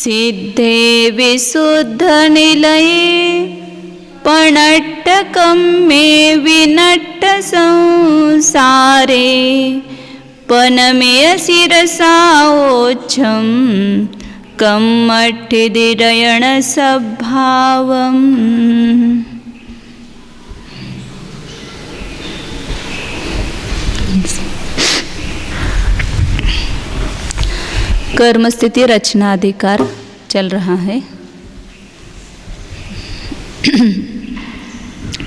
सिद्धे विशुद्धनिलये पणट्टकं मे विनट्ट संसारे पनमेय शिरसाओच्छं कम्मठिदिरयण स्वभावम्। कर्म स्थिति रचना अधिकार चल रहा है।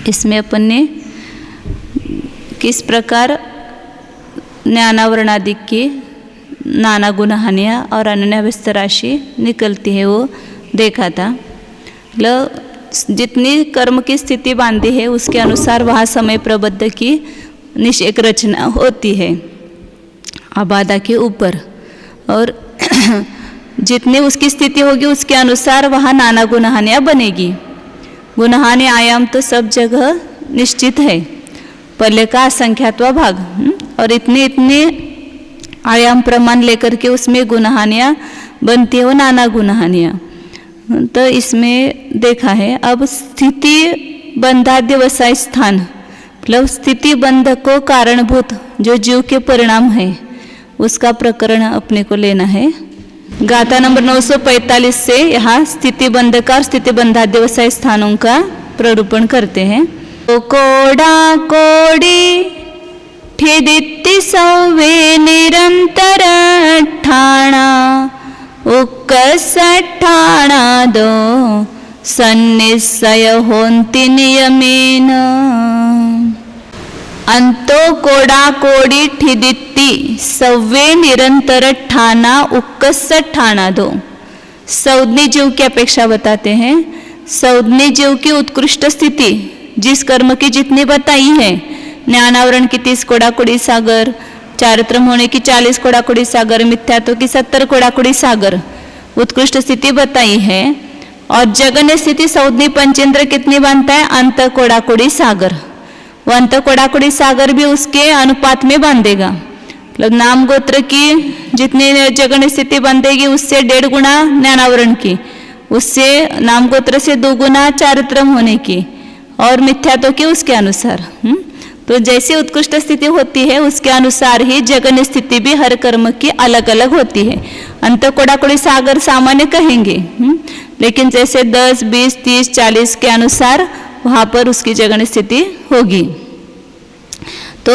इसमें अपन ने किस प्रकार ज्ञानावरणादि की नाना गुण हानियाँ और अनन्यावस्थ राशि निकलती है वो देखा था। जितनी कर्म की स्थिति बांधी है उसके अनुसार वहाँ समय प्रबद्ध की निषेक रचना होती है आबादा के ऊपर, और जितनी उसकी स्थिति होगी उसके अनुसार वहाँ नाना गुणहानियाँ बनेगी। गुणहानि आयाम तो सब जगह निश्चित है, पहले का असंख्यात्वा भाग, और इतने आयाम प्रमाण लेकर के उसमें गुणहानियाँ बनती है, वो नाना गुणहानियाँ। तो इसमें देखा है अब स्थिति बंधाद्यवसाय स्थान, मतलब स्थिति बंध को कारणभूत जो जीव के परिणाम है उसका प्रकरण अपने को लेना है। गाथा नंबर 945 से यहाँ स्थिति बंध का और स्थिति बंधाद्यवसाय स्थानों का प्ररूपण करते हैं। तो कोड़ा कोड़ी ठिदित्ति सौवे निरंतर ठाणा उक्कस ठाणा दो सन्निश्चय होन्ति नियमेन। अंतो कोड़ा कोड़ी ठिदित्ति सव्वे निरंतर ठाना उक्कस ठाना दो। सौदनी जीव की अपेक्षा बताते हैं। सौदनी जीव की उत्कृष्ट स्थिति जिस कर्म की जितनी बताई है, ज्ञानावरण की 30 कोड़ाकोड़ी सागर, चारित्रम होने की 40 कोड़ाकोड़ी सागर, मिथ्यात्व की 70 कोड़ाकोड़ी सागर उत्कृष्ट स्थिति बताई है। और जगन्य स्थिति सौदनी पंचेंद्र कितनी बांधता है? अंत कोड़ाकोड़ी सागर। वो अंत कोड़ाकोड़ी सागर भी उसके अनुपात में बांधेगा, मतलब नाम गोत्र की जितनी जगन स्थिति बांधेगी उससे 1.5 गुना ज्ञानावरण की, उससे नाम गोत्र से 2 गुना चारित्रम होने की, और मिथ्यात्व की उसके अनुसार। तो जैसी उत्कृष्ट स्थिति होती है उसके अनुसार ही जगन स्थिति भी हर कर्म की अलग अलग होती है। अंत कोड़ाकोड़ी सागर सामान्य कहेंगे, लेकिन जैसे 10, 20, 30, 40 के अनुसार वहाँ पर उसकी जगन स्थिति होगी। तो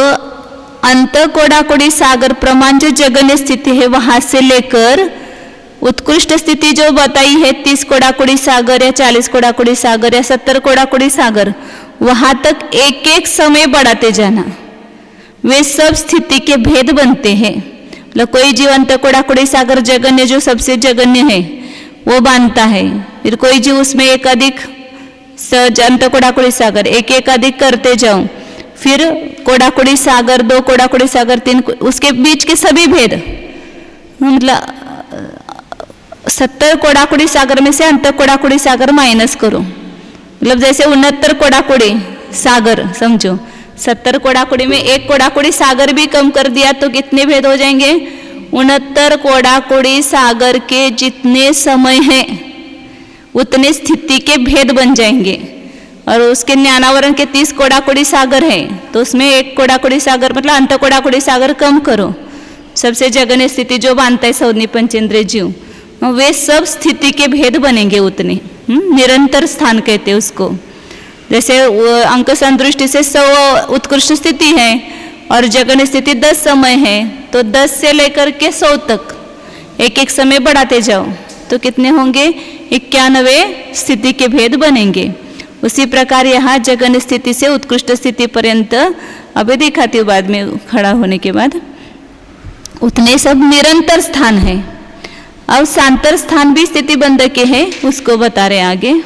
अंत कोड़ाकोड़ी सागर प्रमाण जो जगन्य स्थिति है वहाँ से लेकर उत्कृष्ट स्थिति जो बताई है 30 कोड़ाकोड़ी सागर या 40 कोड़ाकोड़ी सागर या 70 कोड़ाकोड़ी सागर, वहाँ तक एक एक समय बढ़ाते जाना। वे सब स्थिति के भेद बनते हैं। मतलब कोई जीव अंत कोड़ाकोड़ी सागर जगन्य जो सबसे जगन्य है वो बांधता है, फिर कोई जीव उसमें एक अधिक अंत कोड़ाकोड़ी सागर एक एक अधिक करते जाओ, फिर कोड़ाकोड़ी सागर 2 कोड़ाकोड़ी सागर 3, उसके बीच के सभी भेद, मतलब 70 कोड़ाकोड़ी सागर में से अंत कोड़ाकोड़ी सागर माइनस करो, मतलब जैसे 69 कोड़ाकोड़ी सागर समझो, 70 कोड़ाकोड़ी में 1 कोड़ाकोड़ी सागर भी कम कर दिया तो कितने भेद हो जाएंगे? 69 कोड़ाकोड़ी सागर के जितने समय हैं उतने स्थिति के भेद बन जाएंगे। और उसके ज्ञानावरण के 30 कोड़ाकोड़ी सागर है तो उसमें 1 कोड़ाकोड़ी सागर मतलब अंत कोड़ाकोड़ी सागर कम करो, सबसे जगन्य स्थिति जो बांधता है सौदनी पंचेंद्रिय जीव, वे सब स्थिति के भेद बनेंगे उतने। निरंतर स्थान कहते हैं उसको। जैसे अंक संदृष्टि से 100 उत्कृष्ट स्थिति है और जगन्य स्थिति 10 समय है, तो 10 से लेकर के 100 तक एक एक समय बढ़ाते जाओ तो कितने होंगे? 91 स्थिति के भेद बनेंगे। उसी प्रकार यहाँ जगन्य स्थिति से उत्कृष्ट स्थिति पर्यंत, अभी दिखाती हूँ बाद में खड़ा होने के बाद, उतने सब निरंतर स्थान है। अब सांतर स्थान भी स्थिति बंध के है, उसको बता रहे आगे।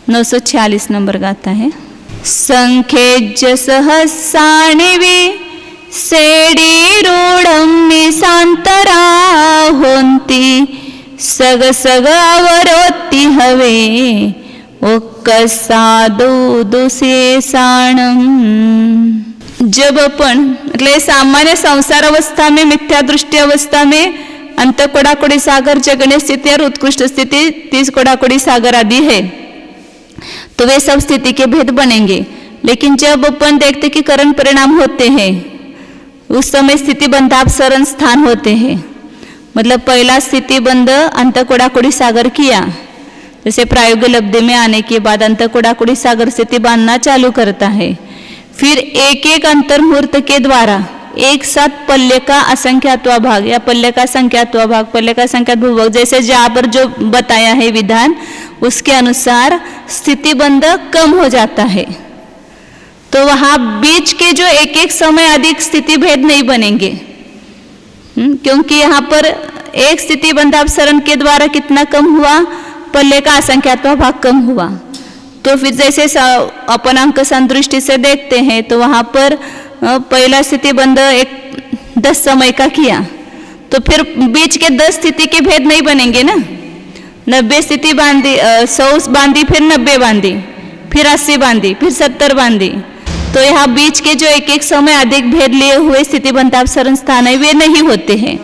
946 नंबर गाता है। संखेज्य सहसाणिवि सेडी रूढ़म निशांतरा होंती सग सग अवरोती हवे साधु दुशेषाणम। जब अपन એટલે સામાન્ય સંસાર અવસ્થા में, मिथ्या दृष्टि अवस्था में अंत कोड़ाकोड़ी सागर, जगन्य स्थिति और उत्कृष्ट स्थिति, 30 कोड़ाकोड़ी सागर आदि है, तो वे सब स्थिति के भेद बनेंगे। लेकिन जब अपन देखते कि करण परिणाम होते हैं, उस समय स्थिति बंधापसरण स्थान होते हैं। मतलब पहला स्थिति बंध अंत कोड़ाकोड़ी सागर किया, जैसे प्रायोगिक लब्धि में आने के बाद अंत कोड़ाकोड़ी सागर स्थिति बांधना चालू करता है। फिर एक एक अंतर्मुहूर्त के द्वारा एक साथ पल्ले का असंख्यात्वा भाग या पल्ले का संख्यात्वा भाग, पल्ले का संख्यात भूभाग, जैसे जहाँ पर जो बताया है विधान, उसके अनुसार स्थिति बंध कम हो जाता है। तो वहां बीच के जो एक एक समय अधिक स्थिति भेद नहीं बनेंगे, क्योंकि यहाँ पर एक स्थिति बंधापसरण के द्वारा कितना कम हुआ, पल्ले का असंख्यात्वा भाग कम हुआ। तो फिर जैसे अपन अंक संदृष्टि से देखते हैं, तो वहां पर पहला स्थिति बंध एक 10 समय का किया, तो फिर बीच के 10 स्थिति के भेद नहीं बनेंगे ना। 90 स्थिति बांधी, 100 बांधी, फिर 90 बांधी, फिर 80 बांधी, फिर 70 बांधी, तो यहाँ बीच के जो एक एक समय अधिक भेद लिए हुए स्थिति बंधापसरण स्थान है, वे नहीं होते हैं।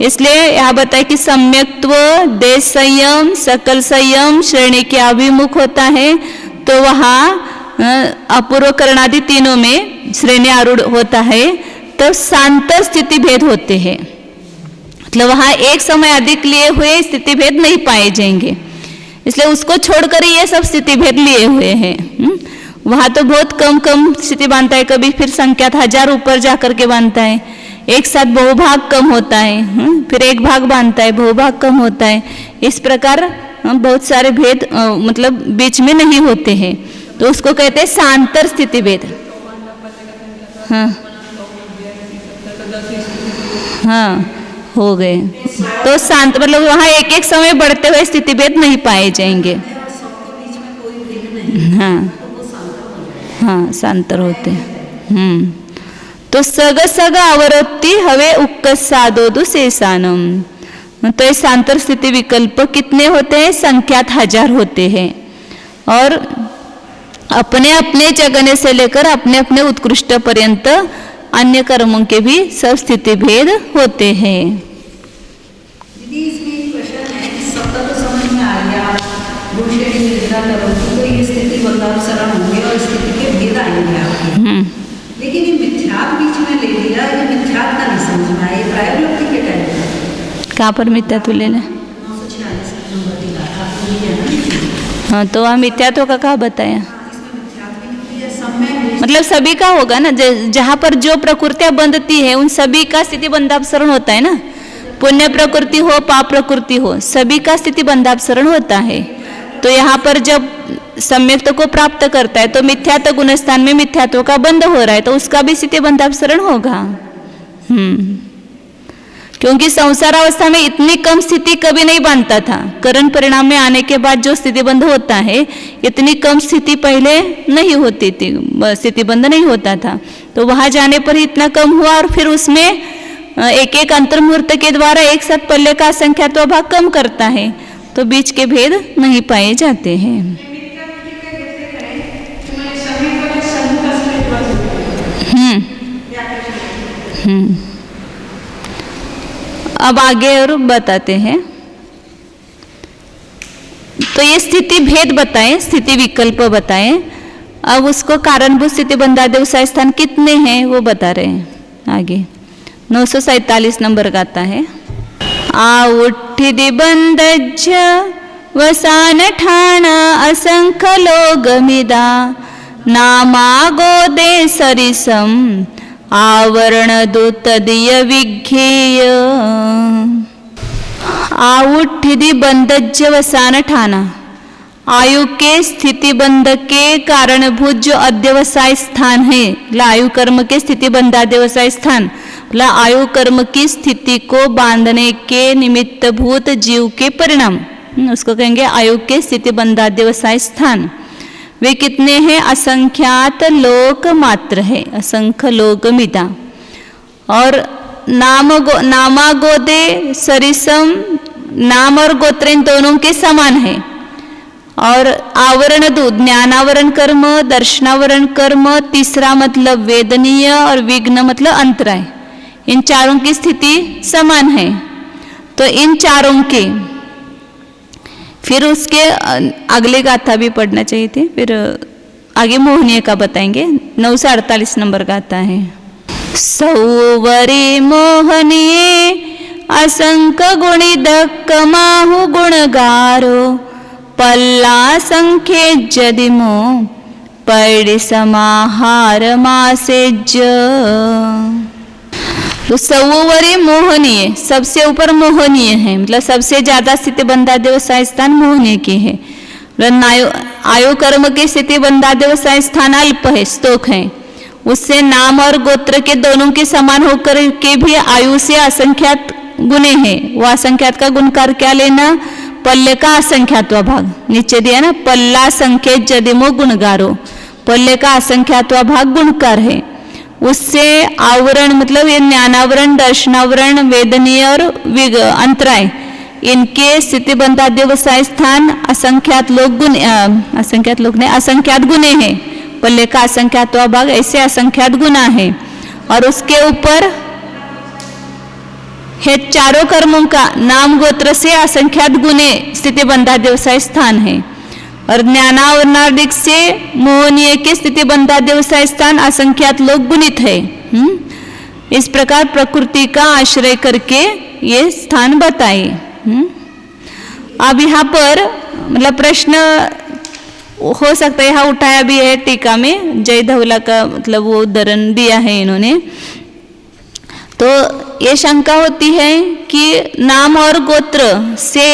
इसलिए यहाँ बताए कि सम्यक्त्व, देश संयम, सकल संयम श्रेणी के अभिमुख होता है, तो वहाँ अपूर्व करणादि तीनों में श्रेणी आरूढ़ होता है, तो सांतर स्थिति भेद होते हैं। मतलब वहाँ एक समय अधिक लिए हुए स्थिति भेद नहीं पाए जाएंगे, इसलिए उसको छोड़कर ये सब स्थिति भेद लिए हुए हैं। वहाँ तो बहुत कम कम स्थिति बांधता है, कभी फिर संख्यात 1000 ऊपर जाकर के बांधता है, एक साथ बहुभाग कम होता है, फिर एक भाग बांधता है, बहुभाग कम होता है। इस प्रकार बहुत सारे भेद मतलब बीच में नहीं होते हैं, तो उसको कहते हैं सांतर स्थिति भेद। हाँ हाँ, हो गए। तो शांत मतलब वहाँ एक एक समय बढ़ते हुए स्थिति भेद नहीं पाए जाएंगे। हाँ हाँ, शांतर होते हैं। तो सग सग आवृत्ति हवे उक्कस साधोदु शेषानम। तो ये शांतर स्थिति विकल्प कितने होते हैं? संख्यात 1000 होते हैं, और अपने अपने जगने से लेकर अपने अपने उत्कृष्ट पर्यंत अन्य कर्मों के भी सब स्थिति भेद होते हैं। दीदी, इसमें क्वेश्चन है कि सबका तो समझ में आ गया, तो ये स्थिति बंधापसरण होंगे और स्थिति के भेद आएंगे आपके। लेकिन ये मिथ्यात्व बीच में ले लिया, ये मिथ्यात्व का नहीं समझ में आया, ये प्रायोगिक लब्धि के टाइम पर कहाँ पर मिथ्यात्व लेना? 946 नंबर दिखा था आपको, ये है ना। हाँ, तो वहाँ मिथ्यात्व का कहाँ बताया? मतलब सभी का होगा ना, जहाँ पर जो प्रकृतियां बंधती है उन सभी का स्थिति बंधापसरण होता है ना। पुण्य प्रकृति हो, पाप प्रकृति हो, सभी का स्थिति बंधापसरण होता है। तो यहाँ पर जब सम्यक्त्व को प्राप्त करता है तो मिथ्यात्व गुणस्थान में मिथ्यात्व का बंध हो रहा है, तो उसका भी स्थिति बंधापसरण होगा। क्योंकि संसार अवस्था में इतनी कम स्थिति कभी नहीं बांधता था। करण परिणाम में आने के बाद जो स्थिति बंध होता है, इतनी कम स्थिति पहले नहीं होती थी, स्थिति बंध नहीं होता था। तो वहां जाने पर ही इतना कम हुआ, और फिर उसमें एक एक अंतर्मुहूर्त के द्वारा एक साथ पल्ले का संख्यात्व भाग कम करता है, तो बीच के भेद नहीं पाए जाते हैं। अब आगे और बताते हैं। तो ये स्थिति भेद बताएं, स्थिति विकल्प बताएं। अब उसको कारणभूत स्थिति बंधादेवसाय स्थान कितने हैं वो बता रहे हैं आगे। 947 नंबर का आता है। आ उठिदि बंधज्ज वसान ठाणा असंख लोगमिदा नामागो दे सरिसम आवरण दूतदीय विज्ञेय। आउठिदि बंधज्ज वसान ठाना, आयु के स्थिति बंध के कारणभूत जो अध्यवसाय स्थान है, आयु कर्म के स्थिति बंधाध्यवसाय स्थान, आयु कर्म की स्थिति को बांधने के निमित्त भूत जीव के परिणाम, उसको कहेंगे आयु के स्थिति बंधाध्यवसाय स्थान। वे कितने हैं? असंख्यात लोक मात्र है, असंख्य लोकमिदा। और नामागोदे सरिसम, नाम और गोत्र इन दोनों के समान है। और आवरण दूत, ज्ञानावरण कर्म, दर्शनावरण कर्म, तीसरा मतलब वेदनीय, और विघ्न मतलब अंतराय, इन चारों की स्थिति समान है। तो इन चारों के फिर उसके अगले गाथा भी पढ़ना चाहिए थे, फिर आगे मोहनीय का बताएंगे। 9 से 48 नंबर गाथा है। सौवरे मोहनीय असंक गुणी दक्क माहु गुणगारो पल्ला संख्ये जदिमो पड़ समाहार मासेज। तो सौवरे मोहनीय सबसे ऊपर मोहनीय है, मतलब सबसे ज्यादा स्थिति बंधा व्यवसाय स्थान मोहनीय के है। आयु कर्म के स्थिति बंधा व्यवसाय स्थान अल्प है, स्तोक है। उससे नाम और गोत्र के दोनों के समान होकर के भी आयु से असंख्यात गुणे हैं। वो असंख्यात का गुणकार क्या लेना, पल्ले का असंख्यात्व भाग नीचे दिया ना, पल्ला संख्येत जदिमो गुणगारो, पल्ले का असंख्यात्व भाग गुणकार है। उससे आवरण मतलब ये ज्ञानावरण, दर्शनावरण, वेदनीय और अंतराय, इनके स्थिति बंधा व्यवसाय स्थान असंख्यात लोग गुण, असंख्यात लोग ने असंख्यात गुणे हैं। पल्ले का असंख्यात भाग ऐसे असंख्यात गुना है। और उसके ऊपर हे चारों कर्मों का नाम गोत्र से असंख्यात गुणे स्थिति बंधा व्यवसाय स्थान है। और ज्ञानावरणादिक से मोहनीय के स्थिति बंधा व्यवसाय स्थान असंख्यात लोग गुणित है। इस प्रकार प्रकृति का आश्रय करके ये स्थान बताए। अब यहाँ पर मतलब प्रश्न हो सकता है, यहाँ उठाया भी है टीका में, जय धवला का मतलब वो उदाहरण दिया है इन्होंने। तो ये शंका होती है कि नाम और गोत्र से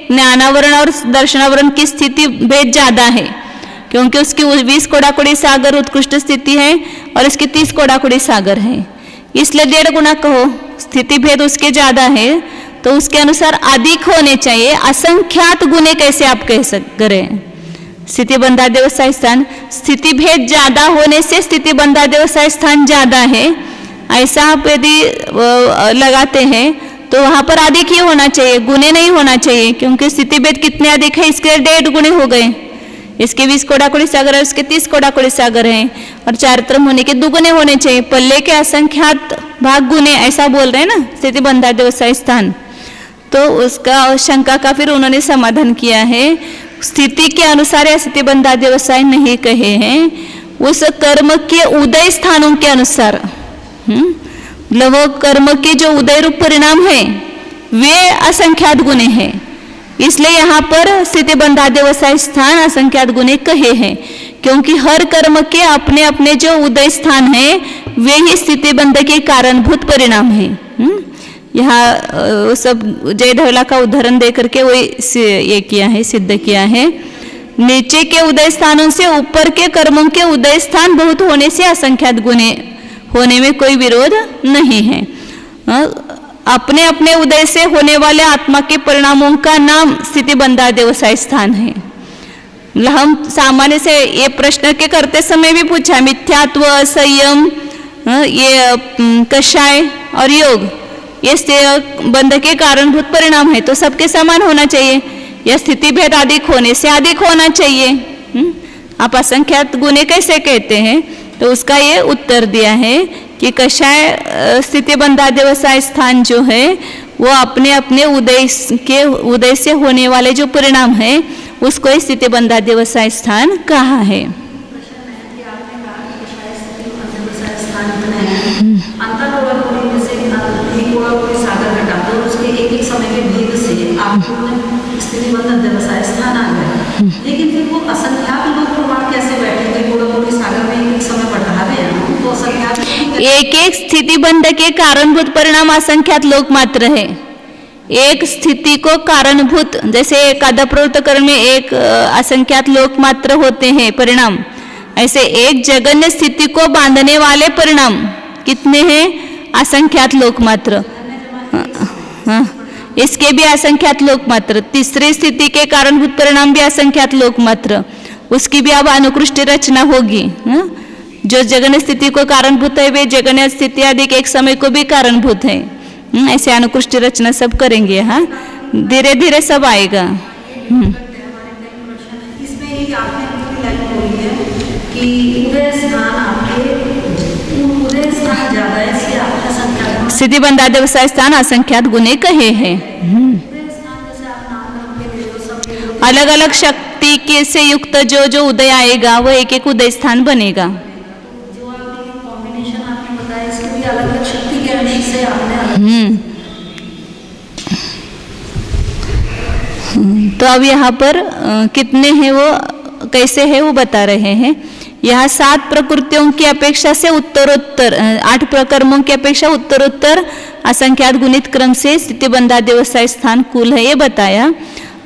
ज्ञानावरण और दर्शनावरण की स्थिति भेद ज्यादा है, क्योंकि उसकी 20 कोड़ाकुड़ी सागर उत्कृष्ट स्थिति है और इसकी 30 कोड़ाकुड़ी सागर है, इसलिए 1.5 गुना कहो, स्थिति भेद उसके ज्यादा है तो उसके अनुसार अधिक होने चाहिए। असंख्यात गुणे कैसे आप कह करें स्थिति बंधा व्यवसाय स्थान, स्थिति भेद ज्यादा होने से स्थिति बंधा व्यवसाय स्थान ज्यादा है, ऐसा आप यदि लगाते हैं तो वहां पर अधिक ही होना चाहिए, गुणे नहीं होना चाहिए, क्योंकि स्थिति भेद कितने अधिक है, इसके 1.5 गुणे हो गए। इसके 20 कोड़ाकुड़ी सागर है, उसके 30 कोड़ाकुड़ी सागर है, और चार तरफ होने के 2 गुणे होने चाहिए। पल्ले के असंख्यात भाग गुणे ऐसा बोल रहे हैं ना स्थिति बंधा व्यवसाय स्थान। तो उसका शंका का फिर उन्होंने समाधान किया है, स्थिति के अनुसार या स्थिति बंधा व्यवसाय नहीं कहे हैं, उस कर्म के उदय स्थानों के अनुसार, मतलब वो कर्म के जो उदय रूप परिणाम है वे असंख्यात गुणे हैं, इसलिए यहाँ पर स्थिति बंधा व्यवसाय स्थान असंख्यात गुणे कहे हैं, क्योंकि हर कर्म के अपने अपने जो उदय स्थान है वे ही स्थिति बंध के कारणभूत परिणाम है। यहाँ सब जय धवला का उदाहरण दे करके वो ये किया है, सिद्ध किया है। नीचे के उदय स्थानों से ऊपर के कर्मों के उदय स्थान बहुत होने से असंख्यात गुणे होने में कोई विरोध नहीं है। अपने अपने उदय से होने वाले आत्मा के परिणामों का नाम स्थिति बंधा व्यवसाय स्थान है। हम सामान्य से ये प्रश्न के करते समय भी पूछा, मिथ्यात्व, संयम, ये कषाय और योग ये बंध के कारणभूत परिणाम है, तो सबके समान होना चाहिए, यह स्थिति भेद अधिक होने से अधिक होना चाहिए। आप असंख्यात गुणे कैसे कहते हैं, तो उसका ये उत्तर दिया है कि कषाय स्थिति बंधा व्यवसाय स्थान जो है वो अपने अपने उदय से होने वाले जो परिणाम है उसको स्थिति बंधा व्यवसाय स्थान कहा है। लेकिन फिर वो असंख्यात लोग प्रमाण कैसे बैठेंगे, कोड़ाकोड़ी सागर में एक समय बढ़ा रहे हैं तो असंख्यात एक एक स्थिति बंध के कारणभूत परिणाम असंख्यात लोक मात्र है। एक स्थिति को कारणभूत, जैसे एकादा प्रवृत्तकरण में एक असंख्यात लोक मात्र होते हैं परिणाम, ऐसे एक जगन्य स्थिति को बांधने वाले परिणाम कितने हैं, असंख्यात लोक मात्र। इसके भी असंख्यात लोक मात्र। तीसरी स्थिति के कारणभूत परिणाम भी असंख्यात लोक मात्र, उसकी भी अब अनुकृष्टि रचना होगी। जो जगन्य स्थिति को कारणभूत है वे जगन्य स्थिति अधिक एक समय को भी कारणभूत है। ऐसे अनुकृष्टि रचना सब करेंगे। हाँ, धीरे धीरे सब आएगा। इसमें एक आपने लाइन बोली है कि उदय स्थान आपके उदय स्थान ज्यादा है, इसलिए आपका स्थिति बंधा व्यवसाय स्थान असंख्यात गुने कहे हैं। अलग अलग शक्ति के से युक्त जो जो उदय आएगा वो एक एक उदय स्थान बनेगा। जो आपने कॉम्बिनेशन आपने बताया इसके भी अलग अलग शक्ति के अंश से आपने तो अब यहाँ पर कितने हैं वो कैसे है वो बता रहे हैं। यहाँ 7 प्रकृतियों की अपेक्षा से उत्तरोत्तर 8 प्रकर्मों की अपेक्षा उत्तरोत्तर असंख्यात गुणित क्रम से स्थिति बंधा व्यवसाय स्थान कुल है ये बताया।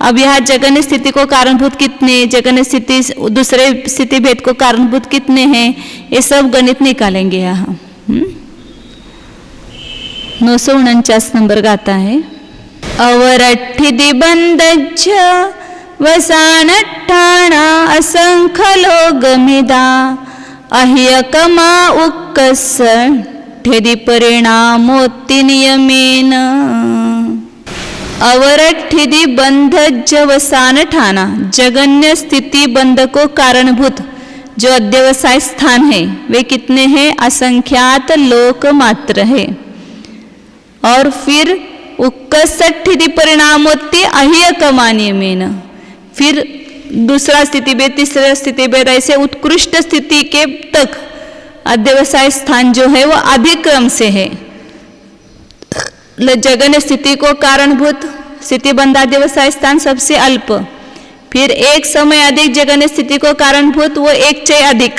अब यहाँ जगन्य स्थिति को कारणभूत कितने, जगन्य स्थिति दूसरे स्थिति भेद को कारणभूत कितने हैं, ये सब गणित निकालेंगे यहाँ। 949 नंबर का आता है। अवरठिदि बंधज्ज वसानट्ठाणा असंख्यलोगमिदा अह्यकमा उक्कसठिदि परिणामोत्ति नियमेन। अवरठिदि बंधज्ज वसानठाना जगन्य स्थिति बंध को कारणभूत जो अध्यवसाय स्थान है वे कितने हैं, असंख्यात लोक मात्र है। और फिर उक्कसठिदि परिणामोत्ति अह्यकमानियमेन, फिर दूसरा स्थिति भेद तीसरा स्थिति भेद ऐसे उत्कृष्ट स्थिति के तक अध्यवसाय स्थान जो है वो अधिक्रम से है। जगन्य स्थिति को कारणभूत स्थिति बंधा व्यवसाय स्थान सबसे अल्प, फिर एक समय अधिक जगन्य स्थिति को कारणभूत वो एक चय अधिक,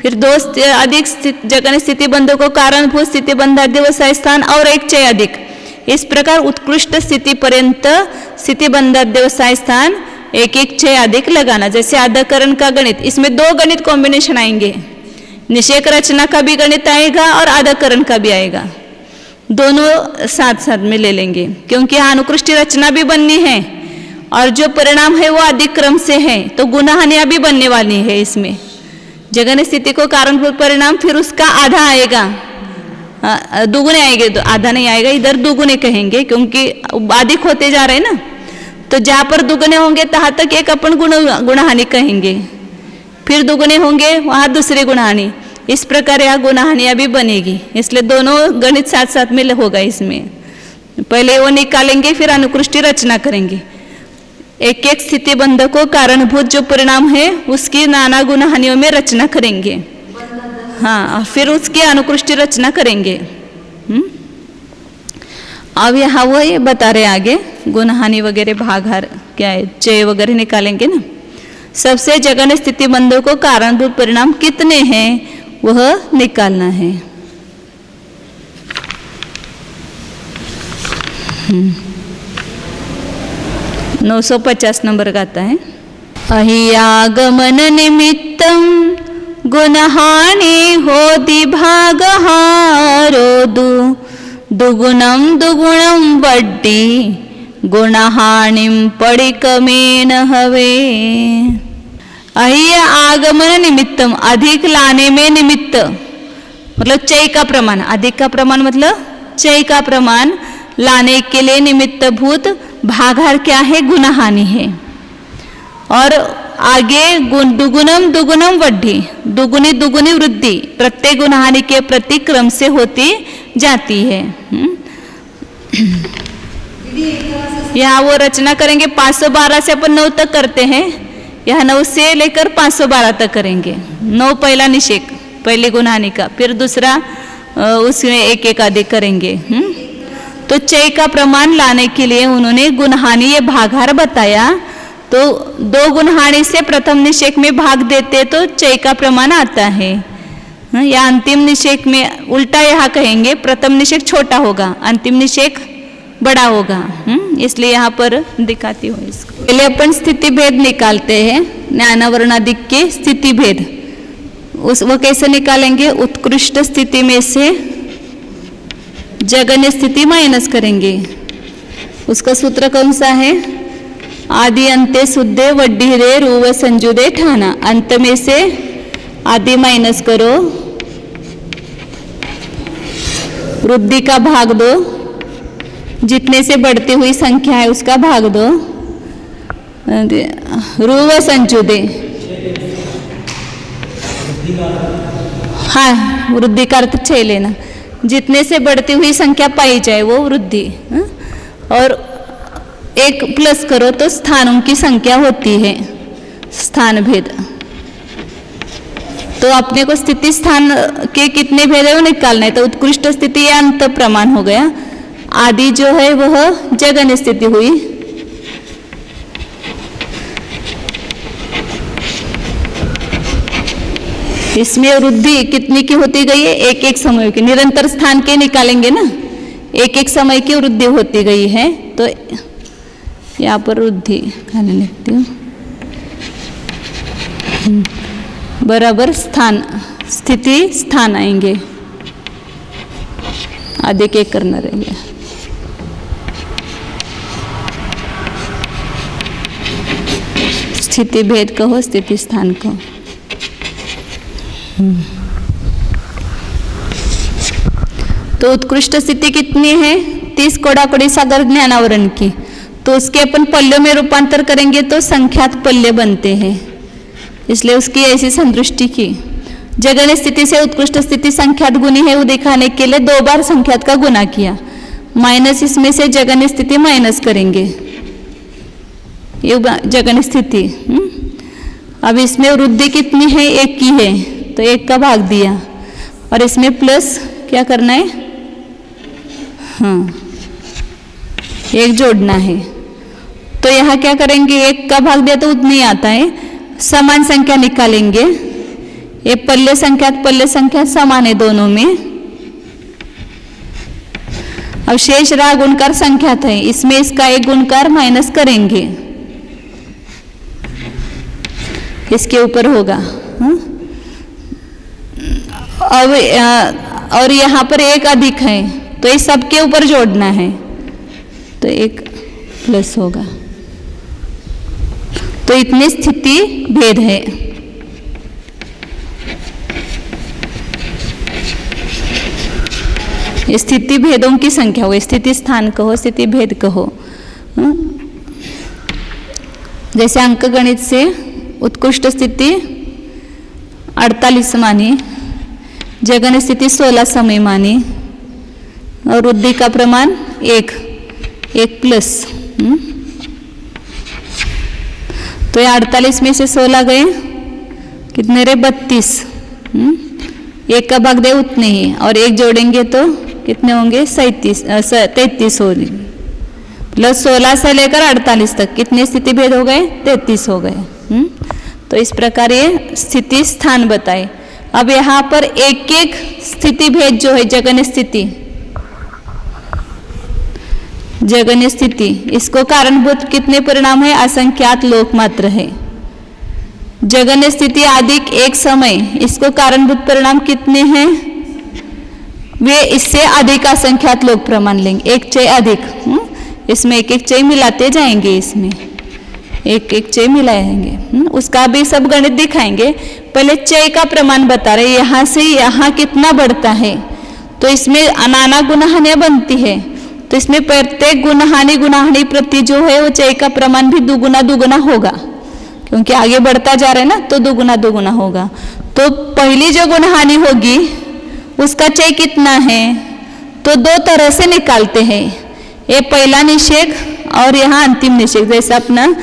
फिर 2 अधिक जगन्य स्थिति बंधों को कारणभूत स्थिति बंधा व्यवसाय स्थान और एक चय अधिक। इस प्रकार उत्कृष्ट स्थिति पर्यंत स्थिति बंधा व्यवसाय स्थान एक एक चय अधिक लगाना। जैसे आधाकरण का गणित, इसमें 2 गणित कॉम्बिनेशन आएंगे, निषेक रचना का भी गणित आएगा और आधाकरण का भी आएगा, दोनों साथ साथ में ले लेंगे क्योंकि यहाँ अनुकृष्टि रचना भी बननी है और जो परिणाम है वो अधिक क्रम से है, तो गुणहानियाँ भी बनने वाली है। इसमें जगन्य स्थिति को कारणभूत परिणाम फिर उसका आधा आएगा, दुगुने आएंगे, तो आधा नहीं आएगा, इधर दुगुने कहेंगे क्योंकि अधिक होते जा रहे हैं ना, तो जहाँ पर दुगुने होंगे तहाँ तक एक अपन गुणहानि कहेंगे, फिर दुगुने होंगे वहाँ दूसरी गुणहानि। इस प्रकार यहाँ गुणहानियाँ भी बनेगी, इसलिए दोनों गणित साथ साथ में होगा। इसमें पहले वो निकालेंगे फिर अनुकृष्टि रचना करेंगे। एक एक स्थिति बंध को कारणभूत जो परिणाम है उसकी नाना गुणहानियों में रचना करेंगे, हाँ, फिर उसकी अनुकृष्टि रचना करेंगे। अब यहाँ वो ये बता रहे आगे गुणहानि वगैरह भागाहार क्या है, चय वगैरह निकालेंगे ना। सबसे जगन्य स्थिति बंधों को कारणभूत परिणाम कितने हैं वह निकालना है। 950 नंबर का आता है। अहियागमन निमित्तम गुणहानि होति भागहारोदु दुगुणम दुगुणम वड्डी गुणहानिम पडिकमेन हवे। अहिय आगमन निमित्तम अधिक लाने में निमित्त मतलब चय का प्रमाण, अधिक का प्रमाण मतलब चय का प्रमाण लाने के लिए निमित्त भूत भागाहार क्या है, गुणहानि है। और आगे दुगुणम दुगुणम वृद्धि, दुगुनी दुगुनी वृद्धि प्रत्येक गुणहानि के प्रति क्रम से होती जाती है। यहाँ वो रचना करेंगे 512 से अपन 9 तक करते हैं, यहाँ 9 से लेकर 512 तक करेंगे। 9 पहला निषेक पहली गुणहानि का, फिर दूसरा उसमें एक एक अधिक करेंगे। तो चय का प्रमाण लाने के लिए उन्होंने गुणहानि ये भागाहार बताया। तो 2 गुणहानि से प्रथम निषेक में भाग देते तो चय का प्रमाण आता है। या अंतिम निषेक में उल्टा यहाँ कहेंगे, प्रथम निषेक छोटा होगा, अंतिम निषेक बड़ा होगा। इसलिए यहाँ पर दिखाती हूँ इसको। पहले अपन स्थिति भेद निकालते हैं, ज्ञानावरणादिक के स्थिति भेद। वो कैसे निकालेंगे, उत्कृष्ट स्थिति में से जगन्य स्थिति माइनस करेंगे। उसका सूत्र कौन सा है, आदि अंते शुद्धे वड्डी रे रूव संजुदे ठाना। अंत में से आदि माइनस करो, वृद्धि का भाग दो, जितने से बढ़ती हुई संख्या है उसका भाग दो, रूव संजुदे, हाँ वृद्धि का अर्थ 6 लेना, जितने से बढ़ती हुई संख्या पाई जाए वो वृद्धि, और एक प्लस करो तो स्थानों की संख्या होती है, स्थान भेद। तो अपने को स्थिति स्थान के कितने भेद है वो निकालना है। तो उत्कृष्ट स्थिति या अंत प्रमाण हो गया, आदि जो है वह जगन स्थिति हुई, इसमें वृद्धि कितनी की होती गई है, एक एक समय की, निरंतर स्थान के निकालेंगे ना, एक एक समय की वृद्धि होती गई है। तो यहाँ पर वृद्धि खाली लिखती हूँ, बराबर स्थान, स्थिति स्थान आएंगे, आधे के करना रहेंगे। स्थिति भेद कहो, स्थिति स्थान कहो। तो उत्कृष्ट स्थिति कितनी है, 30 कोड़ाकोड़ी सागर ज्ञानावरण की, तो उसके अपन पल्यों में रूपांतर करेंगे तो संख्यात पल्य बनते हैं, इसलिए उसकी ऐसी संदृष्टि की। जगन स्थिति से उत्कृष्ट स्थिति संख्यात गुनी है वो दिखाने के लिए 2 बार संख्यात का गुना किया, माइनस इसमें से जगन स्थिति माइनस करेंगे, ये जगन स्थिति। अब इसमें वृद्धि कितनी है, 1 की है, तो 1 का भाग दिया, और इसमें प्लस क्या करना है, हाँ 1 जोड़ना है। तो यहाँ क्या करेंगे, 1 का भाग दिया तो उतनी आता है, समान संख्या निकालेंगे, ये पल्य संख्या समान है दोनों में। अब शेष रहा गुणकार संख्यात है, इसमें इसका एक गुणकार माइनस करेंगे, इसके ऊपर होगा। अब और यहाँ पर 1 अधिक है तो ये सबके ऊपर जोड़ना है, तो 1 प्लस होगा। तो इतनी स्थिति भेद है। स्थिति भेदों की संख्या हो, स्थिति स्थान कहो, स्थिति भेद कहो। जैसे अंक गणित से उत्कृष्ट स्थिति 48 मानी, जगन स्थिति 16 समय मानी, और वृद्धि का प्रमाण 1 प्लस। तो ये 48 में से 16 गए, कितने रहे, 32। 1 का भाग दे उतने ही, और 1 जोड़ेंगे तो कितने होंगे, 33 हो गए, प्लस 16 से लेकर 48 तक कितने स्थिति भेद हो गए, 33 हो गए। तो इस प्रकार ये स्थिति स्थान बताए। अब यहाँ पर एक एक स्थिति भेद जो है, जगन स्थिति, इसको कारणभूत कितने परिणाम है, असंख्यात लोक मात्र है। जगन स्थिति अधिक एक समय, इसको कारणभूत परिणाम कितने हैं, वे इससे अधिक असंख्यात लोक प्रमाण लेंगे, 1 चय अधिक। इसमें 1 चय मिलाते जाएंगे, इसमें 1 चय मिलाएंगे, उसका भी सब गणित दिखाएंगे। पहले चय का प्रमाण बता रहे, यहाँ से यहाँ कितना बढ़ता है, तो इसमें अनाना गुणहानि बनती है, तो इसमें प्रत्येक गुणहानि प्रति जो है वो चय का प्रमाण भी दुगुना होगा, क्योंकि आगे बढ़ता जा रहा है ना, तो दुगुना होगा। तो पहली जो गुणहानि होगी उसका चय कितना है, तो 2 तरह से निकालते हैं, ये पहला निषेध और यहाँ अंतिम निषेध। जैसे अपना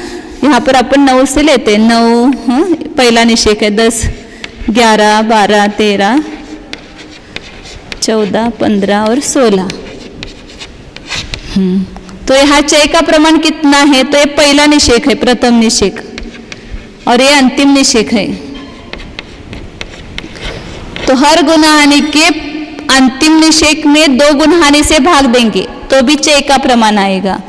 यहाँ पर अपन 9 से लेते हैं, 9 पहला निषेध है, 10, 11, 12, 13, 14, 15 और 16। तो यहाँ चय का प्रमाण कितना है, तो ये पहला निषेध है, प्रथम निषेध, और ये अंतिम निषेध है। तो हर गुणहानि के अंतिम निषेध में 2 गुणहानि से भाग देंगे तो भी चय का प्रमाण आएगा,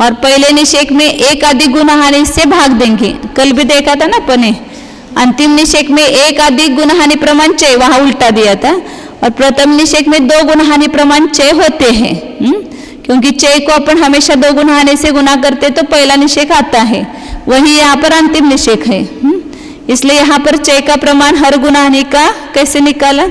और पहले निषेध में 1 अधिक गुणहानि से भाग देंगे। कल भी देखा था ना अपने, अंतिम निषेध में 1 अधिक गुणहानि प्रमाण चय, वहां उल्टा दिया था, और प्रथम निषेध में 2 गुणहानि प्रमाण चय होते हैं। क्योंकि चय को अपन हमेशा 2 गुणहानि से गुना करते तो पहला निषेध आता है, वही यहाँ पर अंतिम निषेध है। इसलिए यहाँ पर चय का प्रमाण हर गुणहानि का कैसे निकाला,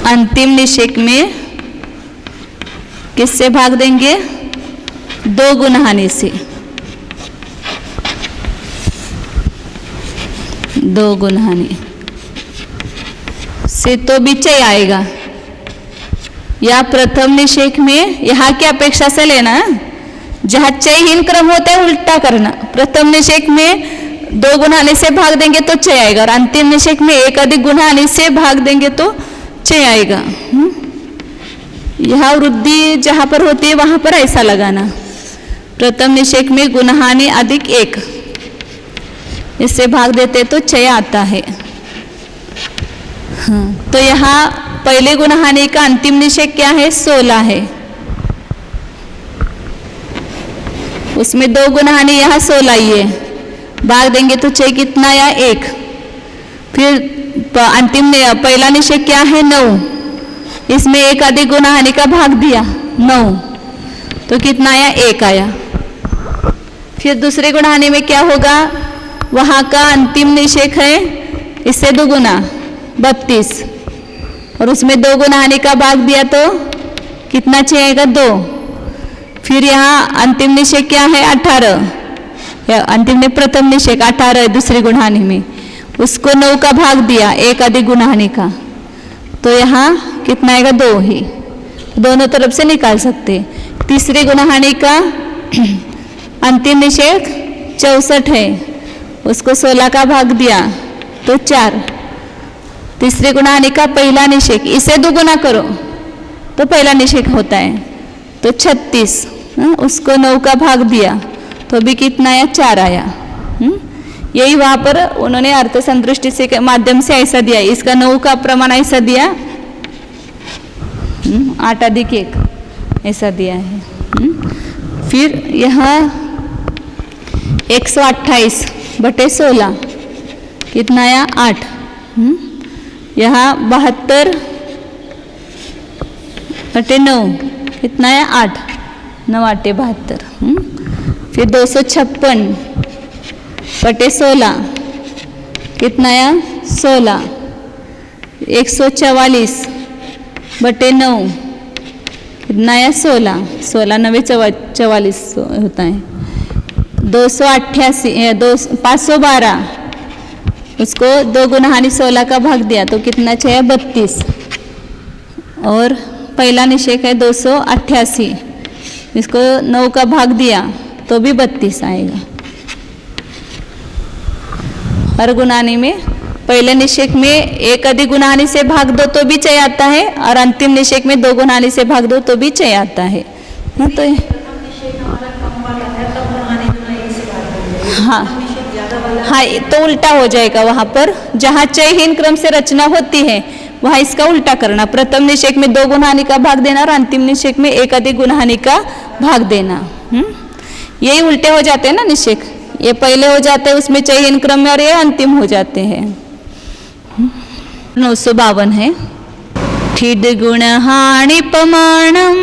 अंतिम निषेक में किससे भाग देंगे? 2 गुणहानि से। 2 गुणहानि से तो भी चय आएगा। या प्रथम निषेक में यहाँ की अपेक्षा से लेना, जहाँ चयहीन क्रम होता है उल्टा करना। प्रथम निषेक में 2 गुणहानि से भाग देंगे तो चय आएगा, और अंतिम निषेक में 1 अधिक गुणहानि से भाग देंगे तो चय आएगा। यह वृद्धि जहाँ पर होती है वहाँ पर ऐसा लगाना। प्रथम निषेक में गुणहानि अधिक 1, इससे भाग देते तो चय आता है। तो यहाँ पहले गुणहानि का अंतिम निषेक क्या है? 16 है। उसमें 2 गुणहानि, यहाँ 16 ही है, भाग देंगे तो चय कितना आया? 1। फिर अंतिम पहला निषेक क्या है? 9, इसमें 1 अधिक गुणहानि का भाग दिया 9, तो कितना आया? 1 आया। फिर दूसरे गुणहानि में क्या होगा? वहाँ का अंतिम निषेक है इससे 2 गुना 32, और उसमें 2 गुणहानि का भाग दिया तो कितना चय आएगा? 2। फिर यहाँ अंतिम निषेक क्या है? 18, या अंतिम ने प्रथम निषेक 18 है दूसरी गुणहानि में, उसको 9 का भाग दिया 1 अधिक गुणहानि का, तो यहाँ कितना आएगा? 2 ही। दोनों तरफ से निकाल सकते। तीसरी गुणहानि का अंतिम निषेक 64 है, उसको 16 का भाग दिया तो 4। तीसरी गुणहानि का पहला निषेक, इसे 2 गुना करो तो पहला निषेक होता है, तो 36, उसको 9 का भाग दिया तो भी कितना आया? 4 आया। यही वहाँ पर उन्होंने अर्थ संतुष्टि से के माध्यम से ऐसा दिया, इसका 9 का प्रमाण ऐसा दिया, 8 अधिक 1 ऐसा दिया है। फिर यहाँ 128 बटे 16 कितना आया? 8। यहाँ 72 बटे 9 कितना आया? 8, 9 8 72। फिर 256 बटे 16 कितना आया? 16। 144 बटे 9 कितना आया? 16, 16 9 44 होता है। 288 512, उसको 2 गुणहानि 16 का भाग दिया तो कितना चाहिए? 32, और पहला निषेक है 288, इसको 9 का भाग दिया तो भी 32 आएगा। हर गुणहानि में पहले निषेक में 1 अधिक गुणहानि से भाग दो तो भी चय आता है, और अंतिम निषेक में 2 गुणहानि से भाग दो तो भी चय आता है। तो हाँ हाँ, तो उल्टा हो जाएगा। वहाँ पर जहाँ चयहीन क्रम से रचना होती है वहाँ इसका उल्टा करना। प्रथम निषेक में 2 गुणहानि का भाग देना और अंतिम निषेक में 1 अधिक गुणहानि का भाग देना। यही उल्टे हो जाते हैं ना निषेक, ये पहले हो जाते हैं उसमें चयहीन क्रम में और ये अंतिम हो जाते हैं। 952 है। ठिद गुणहानि पमाणम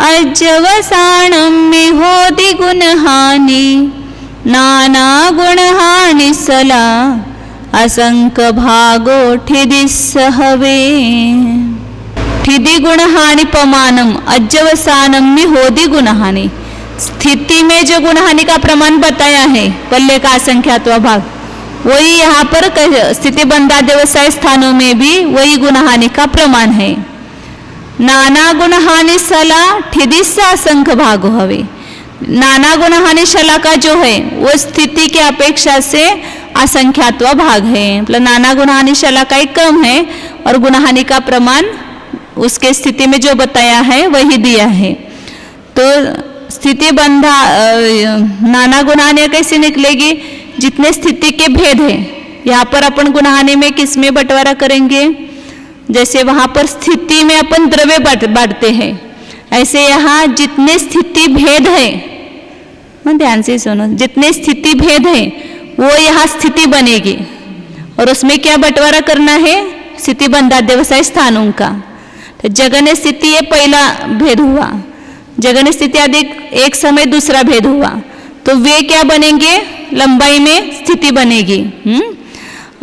अज्जवसाणम में होदि गुणहानि नाना गुणहानि सला असंक भागो ठिदि सहवे। ठिदि गुणहानि पमानम अज्जवसानम में होदि गुणहानि, स्थिति में जो गुणहानि का प्रमाण बताया है पल्ले का असंख्यात्व भाग, वही यहाँ पर स्थिति बंधा व्यवसाय स्थानों में भी वही गुणहानि का प्रमाण है। नाना गुणहानि सला ठिदिस असंख भागो हवे। नाना गुणहानि शला का जो है वो स्थिति की अपेक्षा से असंख्यात्व भाग है, मतलब नाना गुणहानि शला का एक कम है और गुणहानि का प्रमाण उसके स्थिति में जो बताया है वही दिया है। तो स्थिति बंधा नाना गुणहानि कैसे निकलेगी? जितने स्थिति के भेद है, यहाँ पर अपन गुणहानि में किस में बंटवारा करेंगे? जैसे वहाँ पर स्थिति में अपन द्रव्य बांटते हैं, ऐसे यहाँ जितने स्थिति भेद है, ध्यान से सुनो, जितने स्थिति भेद है वो यहाँ स्थिति बनेगी और उसमें क्या बंटवारा करना है? स्थिति बंधा व्यवसाय स्थानों का। तो जगन स्थिति ये पहला भेद हुआ, जगन स्थिति आदि एक समय दूसरा भेद हुआ, तो वे क्या बनेंगे? लंबाई में स्थिति बनेगी।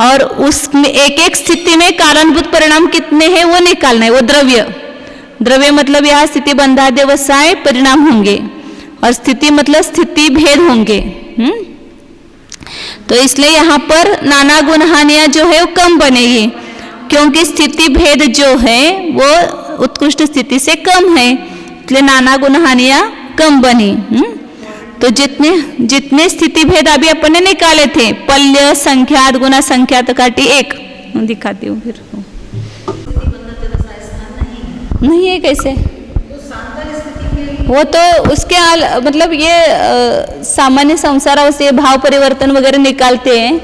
और उसमें एक एक स्थिति में कारणभूत परिणाम कितने हैं वो निकालना है। वो द्रव्य मतलब यहाँ स्थिति बंधाध्यवसाय परिणाम होंगे, और स्थिति मतलब स्थिति भेद होंगे। तो इसलिए यहाँ पर नाना गुण हानियां जो है वो कम बनेगी, क्योंकि स्थिति भेद जो है वो उत्कृष्ट स्थिति से कम है, इसलिए नाना गुण हानियां कम बनी। तो जितने स्थिति भेद अभी अपन ने निकाले थे, पल्य, संख्यात, गुना संख्यात काटी 1, दिखाती हूँ फिर। नहीं है कैसे? वो तो उसके मतलब ये सामान्य संसार से भाव परिवर्तन वगैरह निकालते हैं,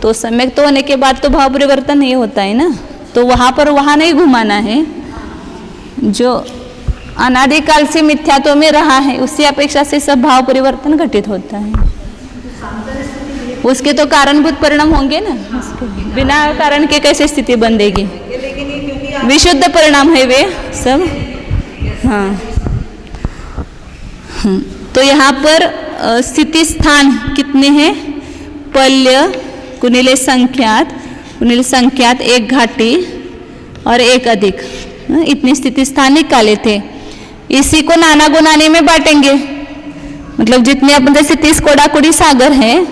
तो सम्यक तो होने के बाद तो भाव परिवर्तन नहीं होता है ना, तो वहाँ नहीं घुमाना है। जो अनादिकाल से मिथ्यात्व में रहा है उसी अपेक्षा से सब भाव परिवर्तन घटित होता है। उसके तो कारणभूत परिणाम होंगे ना, बिना कारण के कैसे स्थिति बंधेगी? विशुद्ध परिणाम है वे सब। हाँ, तो यहाँ पर स्थिति स्थान कितने हैं? पल्य गुणिले संख्यात 1 घाटी और 1 अधिक, इतनी स्थिति स्थान निकाले थे। इसी को नाना गुणाने में बांटेंगे, मतलब जितने अपन जैसे 30 कोडाकुड़ी सागर है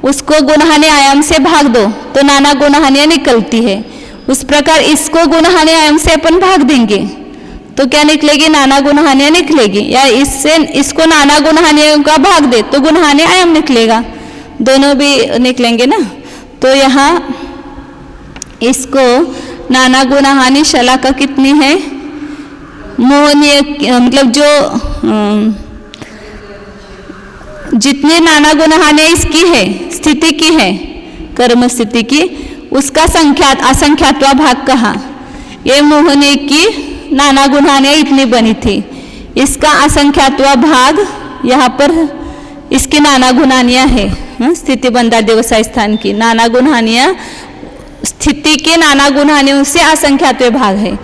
उसको गुणहानि आयाम से भाग दो तो नाना गुणहानियां निकलती है। उस प्रकार इसको गुणहानि आयाम से अपन भाग देंगे तो क्या निकलेगी? नाना गुणहानियां निकलेगी। या इसको नाना गुणहानियों का भाग दे तो गुणहानि आयाम निकलेगा, दोनों भी निकलेंगे ना। तो यहाँ इसको नाना गुणहानि शलाका कितनी है? मोहनीय मतलब जो जितने नाना गुणहानि इसकी है, स्थिति की है, कर्म स्थिति की, उसका संख्यात असंख्यात्वा भाग कहा। ये मोहनीय की नाना गुणहानियां इतनी बनी थी, इसका असंख्यात्वा भाग यहाँ पर इसकी नाना गुणहानियां है। स्थिति बंधाध्यवसाय स्थान की नाना गुणहानियां स्थिति के नाना गुणहानियों से असंख्यात्व भाग है।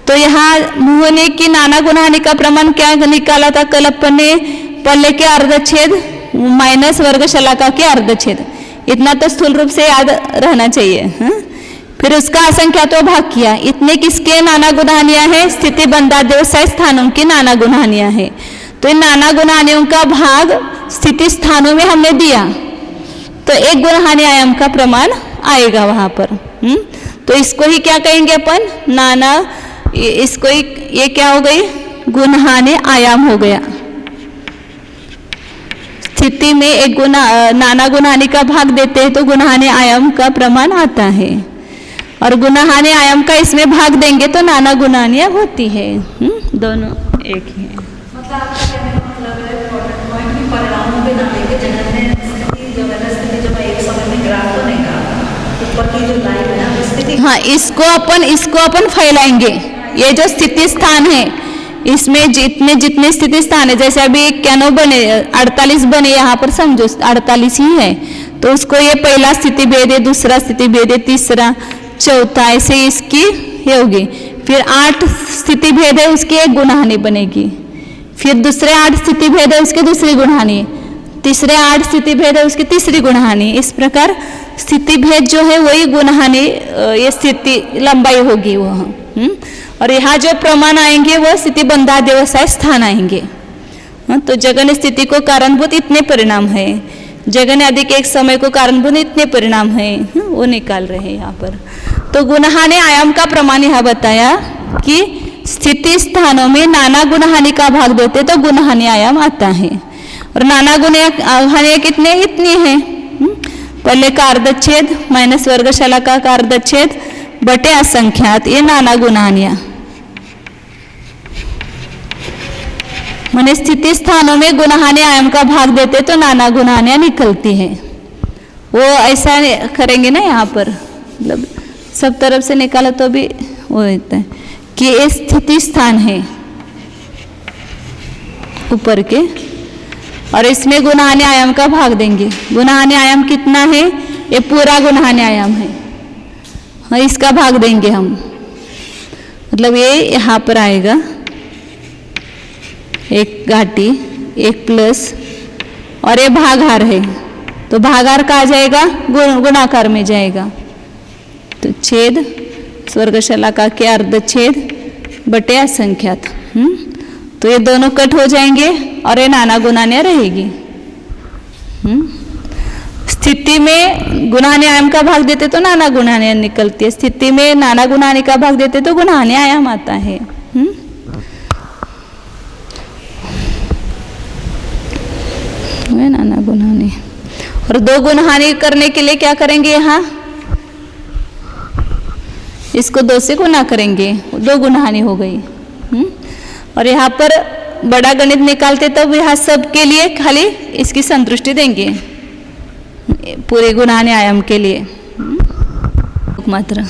तो यहाँ मोहनीय की नाना गुणहानि का प्रमाण क्या निकाला था कल अपन ने? पल्ले के अर्धच्छेद माइनस वर्ग शलाका के अर्धच्छेद, इतना तो स्थूल रूप से याद रहना चाहिए। फिर उसका असंख्यात्व भाग किया, इतने किसके नाना गुणहानियां हैं? स्थिति बंधाध्यवसाय स्थानों की नाना गुणहानियां हैं। तो इन नाना गुणहानियों का भाग स्थिति स्थानों में हमने दिया तो 1 गुणहानि आयाम का प्रमाण आएगा वहां पर। तो इसको ही क्या कहेंगे अपन? नाना, इसको ही ये क्या हो गई? गुणहानि आयाम हो गया। स्थिति में एक नाना गुणहानि का भाग देते हैं तो गुणहानि आयाम का प्रमाण आता है, और गुणहानि आयाम का इसमें भाग देंगे तो नाना गुणहानियां होती है। दोनों एक ही है। मतलब आपका कहने का मतलब है पॉइंट की परिणामों पे ना लेके जगह में स्थिति जब एक समय में ग्राफ तो नहीं का ऊपर की जो लाइन है स्थिति। हाँ, इसको अपन फैलाएंगे। ये जो स्थिति स्थान है इसमें जितने स्थिति स्थान है, जैसे अभी क्या नो बने 48 बने, यहाँ पर समझो 48 ही है, तो उसको ये पहला स्थिति भेद है, दूसरा स्थिति भेद है, तीसरा, चौथा, ऐसे इसकी ये होगी। फिर 8 स्थिति भेद है, उसकी 1 गुणहानि बनेगी। फिर दूसरे 8 स्थिति भेद है, उसकी दूसरी गुणहानि। तीसरे 8 स्थिति भेद है, उसकी तीसरी गुणहानि। इस प्रकार स्थिति भेद जो है वही गुणहानि, ये स्थिति लंबाई होगी वह। और यहाँ जो प्रमाण आएंगे वह स्थिति बंधाध्यवसाय स्थान आएंगे। तो जगन स्थिति को कारणभूत इतने परिणाम है, जगन आदि के एक समय को कारणभूत इतने परिणाम है, वो निकाल रहे हैं यहाँ पर। तो गुणहानि आयाम का प्रमाण यहाँ बताया कि स्थिति स्थानों में नाना गुणहानि का भाग देते तो गुणहानि आयाम आता है। और नाना गुणहानि कितने? इतनी है। पहले का अर्धच्छेद माइनस वर्ग शलाका का अर्धच्छेद बटे असंख्यात, ये नाना गुणहानियां। मैंने स्थिति स्थानों में गुणहानि आयाम का भाग देते तो नाना गुणहानियां निकलती है। वो ऐसा करेंगे ना यहाँ पर, मतलब सब तरफ से निकाला तो भी वो होता है कि ये स्थिति स्थान है ऊपर के, और इसमें गुणहानि आयाम का भाग देंगे। गुणहानि आयाम कितना है? ये पूरा गुणहानि आयाम है, हाँ, इसका भाग देंगे हम, मतलब ये यहाँ पर आएगा 1 घाटी 1 प्लस, और ये भागार है तो भागार का आ जाएगा गुणाकार में जाएगा। तो छेद स्वर्ग शलाका के अर्धछेद बटे असंख्यात। तो ये दोनों कट हो जाएंगे और ये नाना गुणान्य रहेगी। स्थिति में गुणान्य आयाम का भाग देते तो नाना गुणान्य निकलती है, स्थिति में नाना गुणान्य का भाग देते तो गुणान्य आयाम आता है। नाना गुणान्य। और दो गुणहानि करने के लिए क्या करेंगे, यहाँ इसको 2 से गुना करेंगे, 2 गुणहानि हो गई। और यहाँ पर बड़ा गणित निकालते तब यहाँ सब के लिए खाली इसकी संतुष्टि देंगे, पूरे गुणान्य आयाम के लिए मात्र।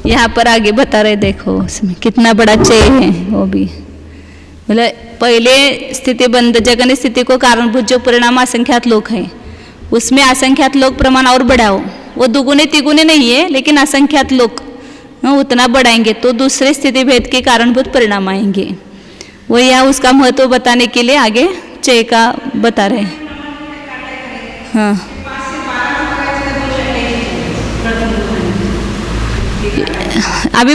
यहाँ पर आगे बता रहे, देखो उसमें कितना बड़ा चय है, वो भी मतलब पहले स्थिति बंद जगन स्थिति को कारणभूत जो परिणाम असंख्यात लोक है, उसमें असंख्यात लोक प्रमाण और बढ़ाओ, वो दुगुने तिगुने नहीं है, लेकिन असंख्यात लोक उतना बढ़ाएंगे तो दूसरे स्थिति भेद के कारणभूत परिणाम आएंगे। वो यहाँ उसका महत्व बताने के लिए आगे चय का बता रहे। हाँ, अभी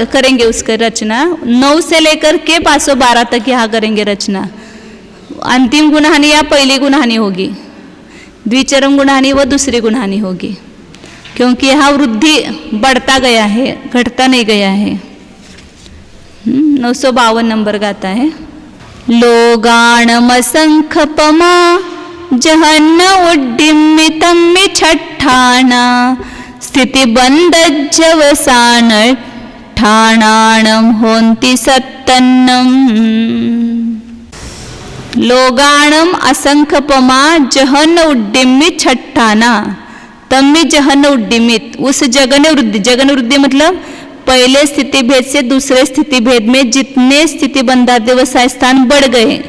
करेंगे उसका रचना। 9 से लेकर के 512 तक यहाँ करेंगे रचना। अंतिम गुणहानि या पहली गुणहानि होगी, द्विचरम गुणहानि व दूसरी गुणहानि होगी, क्योंकि यहाँ वृद्धि बढ़ता गया है, घटता नहीं गया है। 952 नंबर गाता है। लोगाणमसंखपमा जहन्न उड्डिमितं छट्ठाना स्थितिबन्धज्जवसान ठाणाणं होन्ति सत्तन्नम। लोगाणम असंखपमा जहन्न उड्डिमित छट्ठाना, तम्मी जहन्न उड्डिमित, उस जगन वृद्धि, जगन वृद्धि मतलब पहले स्थिति भेद से दूसरे स्थिति भेद में जितने स्थिति बंधाध्यवसाय स्थान बढ़ गए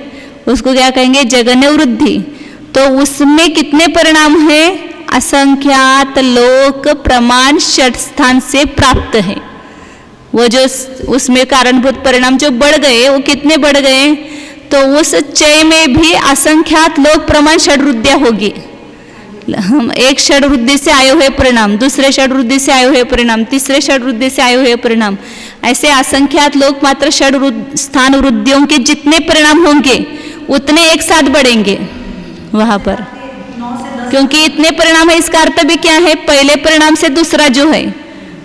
उसको क्या कहेंगे, जगन वृद्धि। तो उसमें कितने परिणाम है, असंख्यात लोक प्रमाण षट स्थान से प्राप्त है। वो जो उसमें कारणभूत परिणाम जो बढ़ गए वो कितने बढ़ गए, तो उस चय में भी असंख्यात लोक प्रमाण षड्वृद्धियां होगी। हम एक षड्वृद्धि से आए हुए परिणाम, दूसरे षड्वृद्धि से आए हुए परिणाम, तीसरे षड्वृद्धि से आए हुए परिणाम, ऐसे असंख्यात लोक मात्र स्थान वृद्धियों के जितने परिणाम होंगे उतने एक साथ बढ़ेंगे वहां पर, क्योंकि इतने परिणाम है। इसका अर्थ भी क्या है, पहले परिणाम से दूसरा जो है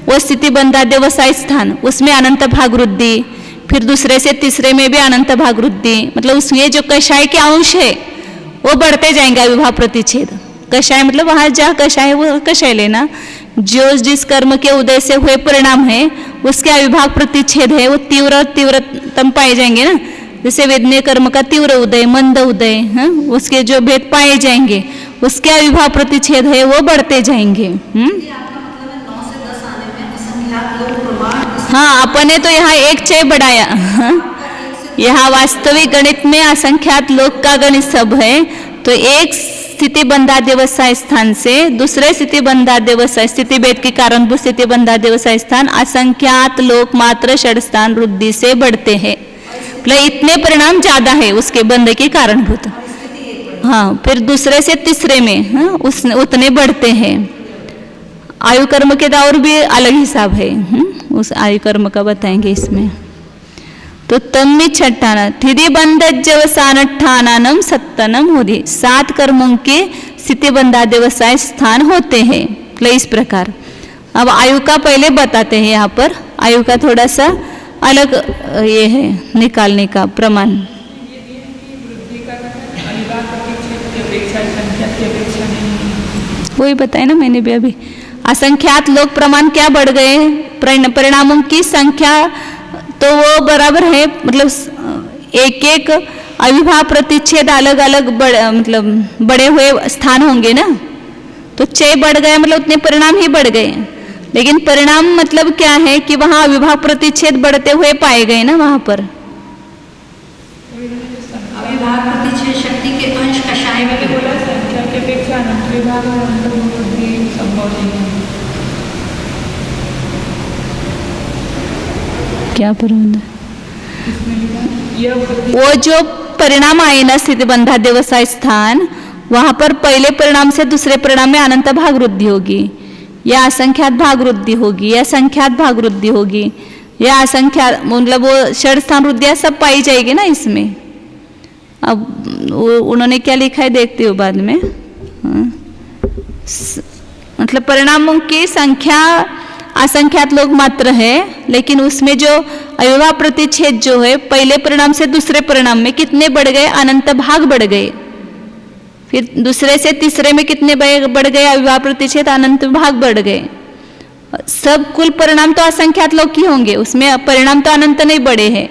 वो स्थिति बंधाध्यवसाय स्थान, उसमें अनंत भाग वृद्धि, फिर दूसरे से तीसरे में भी अनंत भाग वृद्धि, मतलब उसमें जो कषाय के अंश है वो बढ़ते जाएंगे। अविभाव प्रतिच्छेद कषाय मतलब वहां जहाँ कषाय वो कषाय लेना, जो जिस कर्म के उदय से हुए परिणाम है उसके अविभाग प्रतिच्छेद है वो तीव्रतम पाए जाएंगे ना। जैसे वेदनीय कर्म का तीव्र उदय, मंद उदय, उसके जो भेद पाए जाएंगे उसके अविभाव प्रतिच्छेद है वो बढ़ते जाएंगे। हाँ, अपने तो यहाँ एक चय बढ़ाया। यहाँ वास्तविक गणित में असंख्यात लोक का गणित सब है, तो एक स्थिति बंधाध्यवसाय स्थान से दूसरे स्थिति बंधाध्यवसाय स्थिति भेद के कारण स्थिति बंधाध्यवसाय स्थान असंख्यात लोक मात्र षड स्थान वृद्धि से बढ़ते हैं। मतलब इतने परिणाम ज्यादा है उसके बंध के कारणभूत। हाँ, फिर दूसरे से तीसरे में उतने बढ़ते हैं। आयु कर्म के दौर भी अलग हिसाब है, उस आयु कर्म का बताएंगे इसमें। तो तम्मी छट्टाना थिदि बंधज्जवसानठानानम सत्तनम होदी, 7 कर्मों के स्थिति बंधाध्यवसाय स्थान होते हैं। मतलब इस प्रकार अब आयु का पहले बताते हैं। यहाँ पर आयु का थोड़ा सा अलग ये है निकालने का प्रमाण। वही बताया ना मैंने भी अभी, असंख्यात लोक प्रमाण क्या बढ़ गए, परिणामों की संख्या तो वो बराबर है, मतलब एक एक अविभाव प्रतिच्छेद अलग अलग मतलब बड़े हुए स्थान होंगे ना, तो चय बढ़ गया मतलब उतने परिणाम ही बढ़ गए। लेकिन परिणाम मतलब क्या है कि वहां अविभाव प्रतिच्छेद बढ़ते हुए पाए गए ना वहां पर। अविभाव प्रतिच्छेद शक्ति के अंश कषाय में भी बोला संख्या के अपेक्षा अनंत विभाग और अनंत वृद्धि संभव नहीं है। क्या प्रबंध, वो जो परिणाम आए ना स्थिति बंधाध्यवसाय स्थान, वहां पर पहले परिणाम से दूसरे परिणाम में अनंत भाग वृद्धि होगी। या असंख्यात भाग वृद्धि होगी या संख्यात भाग वृद्धि होगी या असंख्यात, मतलब वो षड स्थान वृद्धियाँ सब पाई जाएगी ना इसमें। अब उन्होंने क्या लिखा है देखते हो बाद में। मतलब परिणामों की संख्या असंख्यात लोग मात्र है, लेकिन उसमें जो अविभाव प्रतिच्छेद जो है पहले परिणाम से दूसरे परिणाम में कितने बढ़ गए, अनंत भाग बढ़ गए। फिर दूसरे से तीसरे में कितने बढ़ गए, अविभाव प्रतिच्छेद अनंत भाग बढ़ गए। सब कुल परिणाम तो असंख्यात लोग की होंगे, उसमें परिणाम तो अनंत नहीं बढ़े हैं,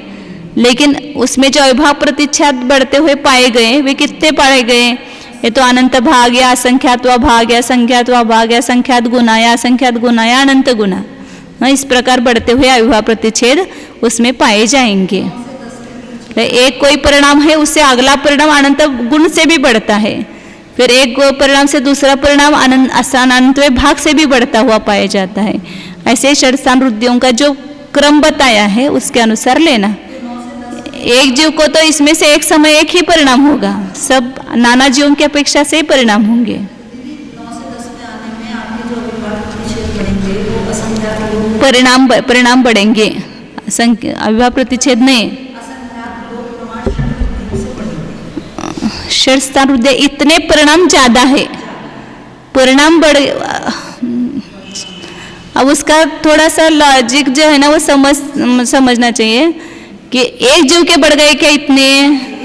लेकिन उसमें जो अविभाव प्रतिच्छेद बढ़ते हुए पाए गए वे कितने पाए गए, ये तो अनंत भाग या असंख्यात्वा भाग या संख्यात्वा भाग या संख्यात गुना या असंख्यात गुना या अनंत गुना, इस प्रकार बढ़ते हुए अविभाव प्रतिच्छेद उसमें पाए जाएंगे। एक कोई परिणाम है उससे अगला परिणाम अनंत गुण से भी बढ़ता है, फिर एक परिणाम से दूसरा परिणाम अनंत भाग से भी बढ़ता हुआ पाया जाता है। ऐसे षडस्थान वृद्धियों का जो क्रम बताया है उसके अनुसार लेना। एक जीव को तो इसमें से एक समय एक ही परिणाम होगा, सब नाना जीवों की अपेक्षा से ही परिणाम होंगे। परिणाम बढ़ेंगे, अविभाव प्रतिच्छेद नहीं। षड स्थान वृद्धि इतने परिणाम ज्यादा है, परिणाम बढ़, अब उसका थोड़ा सा लॉजिक जो है ना वो समझना चाहिए कि एक जीव के बढ़ गए क्या इतने,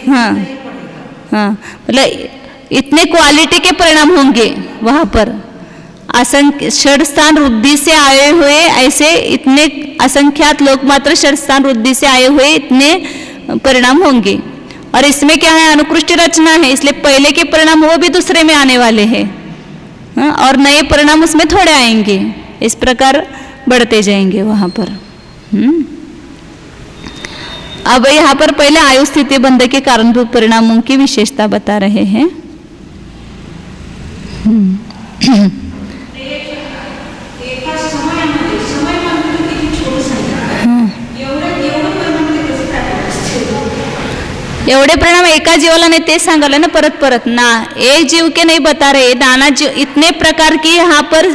हाँ मतलब इतने क्वालिटी के परिणाम होंगे वहां पर। षड स्थान वृद्धि से आए हुए ऐसे इतने असंख्यात लोग मात्र षड स्थान वृद्धि से आए हुए इतने परिणाम होंगे। और इसमें क्या है, अनुकृष्टि रचना है, इसलिए पहले के परिणाम वो भी दूसरे में आने वाले हैं, और नए परिणाम उसमें थोड़े आएंगे। इस प्रकार बढ़ते जाएंगे वहां पर। अब यहाँ पर पहले आयु स्थिति बंध के कारणभूत परिणामों की विशेषता बता रहे हैं। एवढे परिणाम एका जीवाला नाही ते सांगायला ना परत परत ना, एक जीव के नहीं बता रहे, नाना जीव इतने प्रकार की यहाँ पर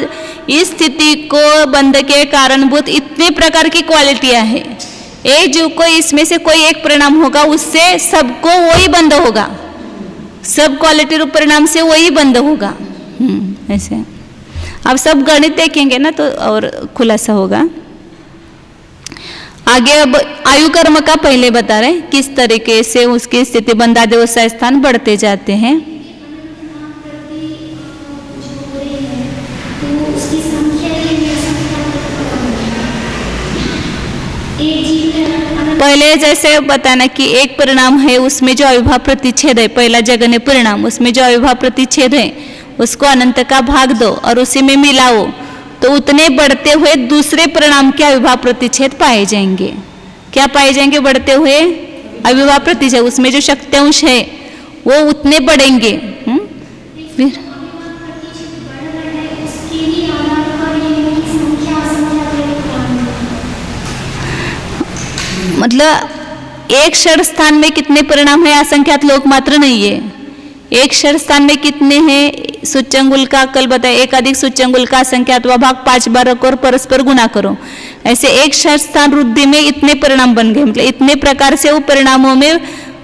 इस स्थिति को बंध के कारणभूत इतने प्रकार की क्वालिटियां है। एक जीव को इसमें से कोई एक परिणाम होगा उससे सबको वही बंद होगा, सब क्वालिटी रूप परिणाम से वही बंद होगा। ऐसे अब सब गणित देखेंगे ना तो और खुलासा होगा। आगे अब आयु कर्म का पहले बता रहे किस तरीके से उसकी स्थिति बंधादेवसाय स्थान बढ़ते जाते हैं। पहले जैसे बताना कि एक परिणाम है उसमें जो अविभाव प्रतिच्छेद है, पहला जगन्य परिणाम उसमें जो अविभाव प्रतिच्छेद है उसको अनंत का भाग दो और उसी में मिलाओ तो उतने बढ़ते हुए दूसरे परिणाम के अविभाव प्रतिच्छेद पाए जाएंगे। क्या पाए जाएंगे? बढ़ते हुए अविभाव प्रतिच्छेद, उसमें जो शक्त्यंश है वो उतने बढ़ेंगे। फिर मतलब एक षड स्थान में कितने परिणाम है? असंख्यात लोक मात्र नहीं है। एक षड स्थान में कितने हैं? सूच्यंगुल का कल बताया, एक अधिक सूच्यंगुल का असंख्यात भाग 5 बार रखो और परस्पर गुना करो। ऐसे एक षड स्थान वृद्धि में इतने परिणाम बन गए, मतलब इतने प्रकार से वो परिणामों में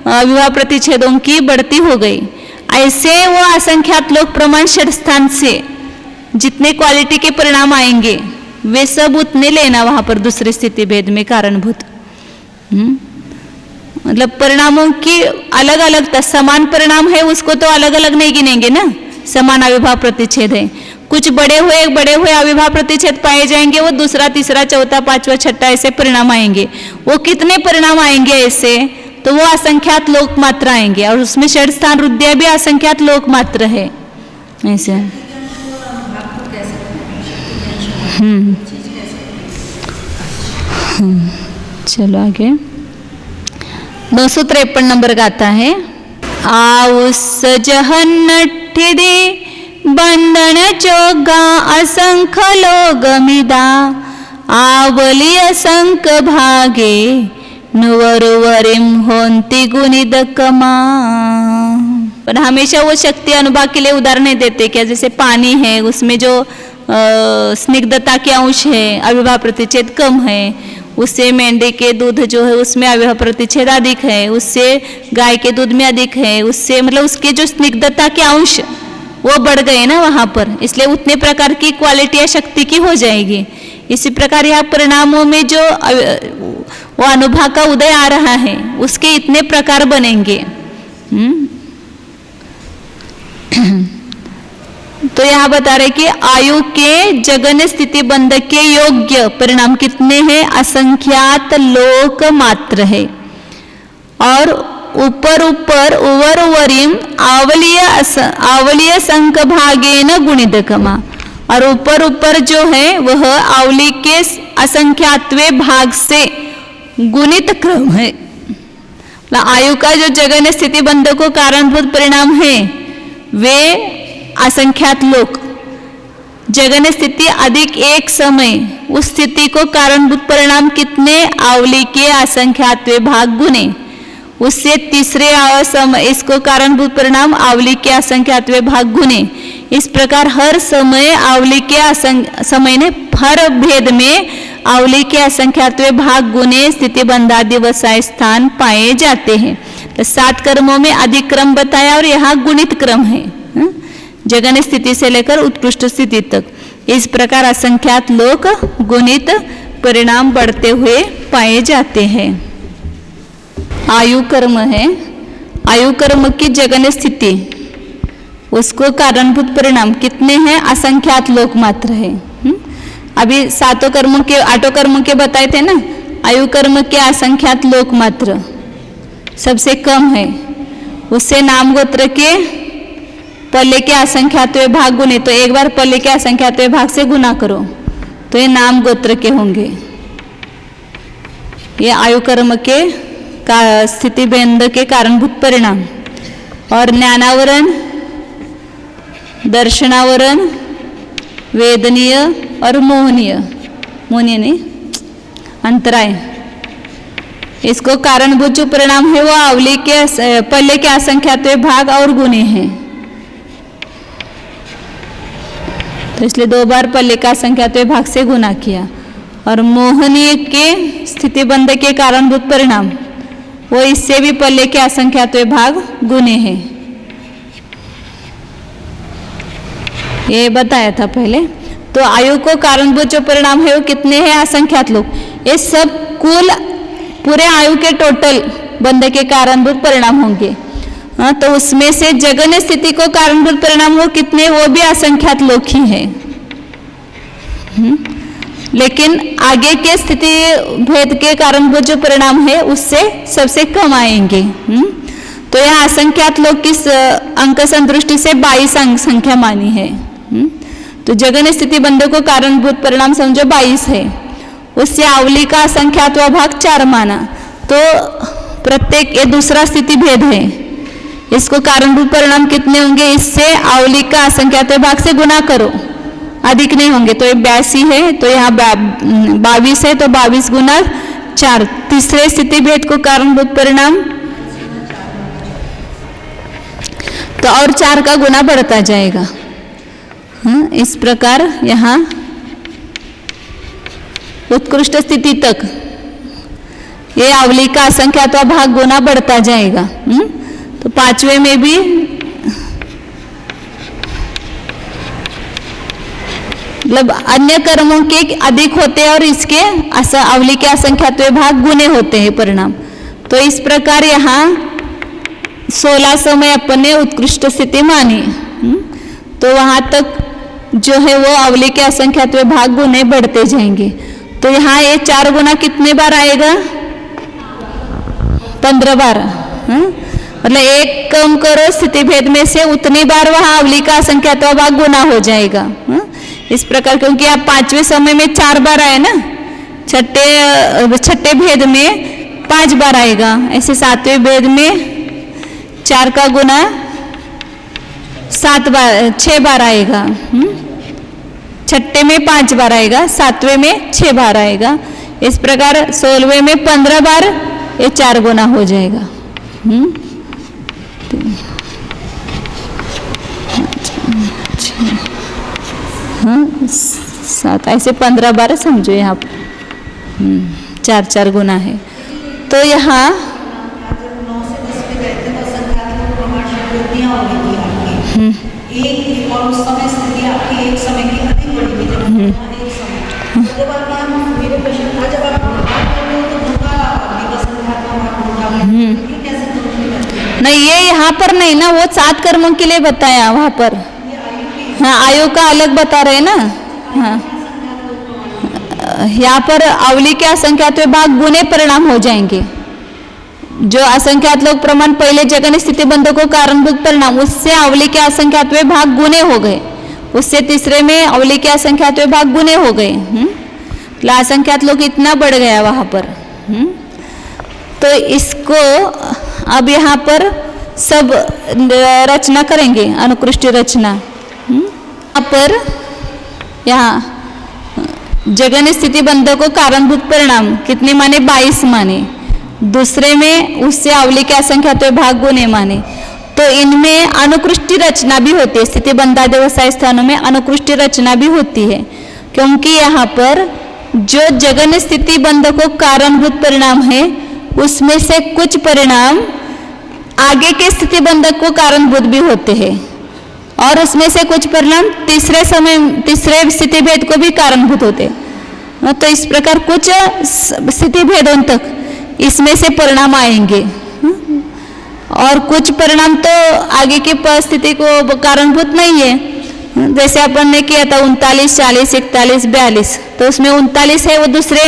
विवाह प्रतिच्छेदों की बढ़ती हो गई। ऐसे वो असंख्यात लोक प्रमाण षड स्थान से जितने क्वालिटी के परिणाम आएंगे वे सब उतने लेना वहां पर दूसरे स्थिति भेद में कारणभूत। मतलब परिणामों की अलग अलग, समान परिणाम है उसको तो अलग अलग नहीं गिनेंगे ना, समान अविभाव प्रतिच्छेद है। कुछ बड़े हुए अविभाव प्रतिच्छेद पाए जाएंगे, वो दूसरा तीसरा चौथा पांचवा छठा ऐसे परिणाम आएंगे। वो कितने परिणाम आएंगे ऐसे? तो वो असंख्यात लोक मात्र आएंगे और उसमें षड स्थान रुद्या भी असंख्यात लोक मात्र है ऐसे। चलो आगे 253 नंबर गाता है। आउस जहन्नठिदे बंधन चोगा असंख्य लोगमिदा आवली असंख्य भागे नुवरुवरिम होंती गुणिद कमा। पर हमेशा वो शक्ति अनुभाग के लिए उदाहरण देते क्या, जैसे पानी है उसमें जो स्निग्धता के अंश है, अविवाह प्रतिच्छेद कम है, उससे मेंढे के दूध जो है उसमें अविवाह प्रतिच्छेद अधिक है, उससे गाय के दूध में अधिक है, उससे मतलब उसके जो स्निग्धता के अंश वो बढ़ गए ना वहाँ पर, इसलिए उतने प्रकार की क्वालिटी या शक्ति की हो जाएगी। इसी प्रकार यहाँ परिणामों में जो वो अनुभव का उदय आ रहा है उसके इतने प्रकार बनेंगे। तो यहाँ बता रहे कि आयु के जगन स्थिति बंध के योग्य परिणाम कितने हैं? असंख्यात लोक मात्र है। और ऊपर ऊपर उवर उवरिम आवलीय संक भागेन गुणितकमा, और ऊपर ऊपर जो है वह आवली के असंख्यातवे भाग से गुणित क्रम है। आयु का जो जगन स्थिति बंध को कारणभूत परिणाम है वे असंख्यात लोक, जगन स्थिति अधिक एक समय, उस स्थिति को कारणभूत परिणाम कितने? आवली के असंख्यातवे भाग गुने, उससे तीसरे समय इसको कारणभूत परिणाम आवली के असंख्यातवे भाग गुने। इस प्रकार हर समय आवली के समय ने हर भेद में आवली के असंख्यातवे भाग गुने स्थिति बंधादि वसाय स्थान पाए जाते हैं। तो 7 कर्मों में अधिक क्रम बताया और यहाँ गुणित क्रम है, जगन स्थिति से लेकर उत्कृष्ट स्थिति तक। इस प्रकार असंख्यात लोक गुणित परिणाम बढ़ते हुए पाए जाते हैं। आयु कर्म है, आयु कर्म की जगन स्थिति उसको कारणभूत परिणाम कितने हैं? असंख्यात लोक मात्र है। अभी 7 कर्मों के 8 कर्मों के बताए थे ना, आयु कर्म के असंख्यात लोक मात्र सबसे कम है, उससे नाम गोत्र के पल्ले के असंख्यातवे भाग गुने, तो एक बार पल्ले के असंख्यातवे भाग से गुना करो तो ये नाम गोत्र के होंगे। ये आयु कर्म के स्थिति बंध के कारणभूत परिणाम। और ज्ञानावरण, दर्शनावरण, वेदनीय और मोहनीय, मोहनीय नहीं अंतराय, इसको कारणभूत जो परिणाम है वो आवली के पल्ले के असंख्यातवे भाग और गुणे हैं। तो इसलिए 2 बार पल्ले का असंख्यातवे भाग से गुना किया। और मोहनीय के स्थिति बंध के कारणभूत परिणाम वो इससे भी पल्ले के असंख्यातवे भाग गुने हैं, ये बताया था पहले। तो आयु को कारणभूत जो परिणाम है वो कितने हैं? असंख्यात लोग। ये सब कुल पूरे आयु के टोटल बंध के कारणभूत परिणाम होंगे। हाँ, तो उसमें से जगन स्थिति को कारणभूत परिणाम वो कितने? वो भी असंख्यात लोक ही है। लेकिन आगे के स्थिति भेद के कारणभूत जो परिणाम है उससे सबसे कम आएंगे। तो यह असंख्यात लोक किस अंक संदृष्टि से 22 अंक संख्या मानी है। तो जगन स्थिति बंध को कारणभूत परिणाम समझो 22 है, उससे आवली का असंख्यातवा भाग 4 माना, तो प्रत्येक ये दूसरा स्थिति भेद है, इसको कारणभूत परिणाम कितने होंगे? इससे आवली का असंख्यातवे भाग से गुना करो, अधिक नहीं होंगे। तो ये 82 है, तो यहाँ 22 है, तो 22 गुना 4, तीसरे स्थिति भेद को कारणभूत परिणाम, तो और 4 का गुना बढ़ता जाएगा। इस प्रकार यहाँ उत्कृष्ट स्थिति तक ये आवली का असंख्यातवा भाग गुना बढ़ता जाएगा। तो 5वें में भी मतलब अन्य कर्मों के अधिक होते हैं और इसके आवली के असंख्यातवे भाग गुने होते हैं परिणाम। तो इस प्रकार यहाँ 16 समय अपने उत्कृष्ट स्थिति मानी, तो वहां तक जो है वो आवली के असंख्यातवे भाग गुने बढ़ते जाएंगे। तो यहाँ ये 4 गुना कितने बार आएगा? 15 बार। मतलब एक कम करो स्थिति भेद में से उतनी बार वहां आवली का असंख्यातवा भाग गुना हो जाएगा। इस प्रकार, क्योंकि आप 5वें समय में 4 बार आए ना, छठे भेद में 5 बार आएगा, ऐसे 7वें भेद में 4 का गुना 6 बार आएगा। छठे में 5 बार आएगा, 7वें में 6 बार आएगा। इस प्रकार 16वें में 15 बार ये 4 गुना हो जाएगा। हाँ 7, ऐसे 15-12 समझो यहाँ पर 4-4 गुना है। तो यहाँ जब 9 से 10 पे गए थे तो संख्यात्मक प्रमाण शब्दियाँ हो गई थी आपकी एक, और उस समय स्थिति आपकी एक समय की अधिक बड़ी थी, जब एक समय जब आप यहाँ मेरे प्रश्न था, जब आप भूतकाल करते हो तो भूतकाल आपकी संख्यात्मक आप भूतकाल कैसे नहीं, ये यहाँ पर नहीं ना, वो 7 कर्मों के लिए बताया वहाँ पर। हाँ, आयु का अलग बता रहे ना। हाँ, यहाँ पर अवली के असंख्यात विभाग गुणे परिणाम हो जाएंगे। जो असंख्यात लोग प्रमाण पहले जगन स्थिति बंधकों कारणभूत परिणाम, उससे अवली के असंख्यात विभाग गुणे हो गए, उससे तीसरे में अवली के असंख्यात विभाग गुणे हो गए। असंख्यात लोग इतना बढ़ गया वहाँ पर। तो इसको अब यहाँ पर सब रचना करेंगे, अनुकृष्टि रचना। यहाँ पर जगन स्थिति बंधकों कारणभूत परिणाम कितने माने? 22 माने। दूसरे में उससे अवली के असंख्यात विभाग गुणे माने। तो इनमें अनुकृष्टि रचना भी होती है, स्थिति बंधादि व्यवसाय स्थानों में अनुकृष्टि रचना भी होती है, क्योंकि यहाँ पर जो जगन स्थिति बंधकों कारणभूत परिणाम है उसमें से कुछ परिणाम आगे के स्थिति बंधक को कारणभूत भी होते हैं, और उसमें से कुछ परिणाम तीसरे स्थिति भेद को भी कारणभूत होते हैं। तो इस प्रकार कुछ स्थिति भेदों तक इसमें से परिणाम आएंगे, और कुछ परिणाम तो आगे की परिस्थिति को कारणभूत नहीं है। जैसे अपन ने किया था 39, 40, 41, 42, तो उसमें 39 है, वो दूसरे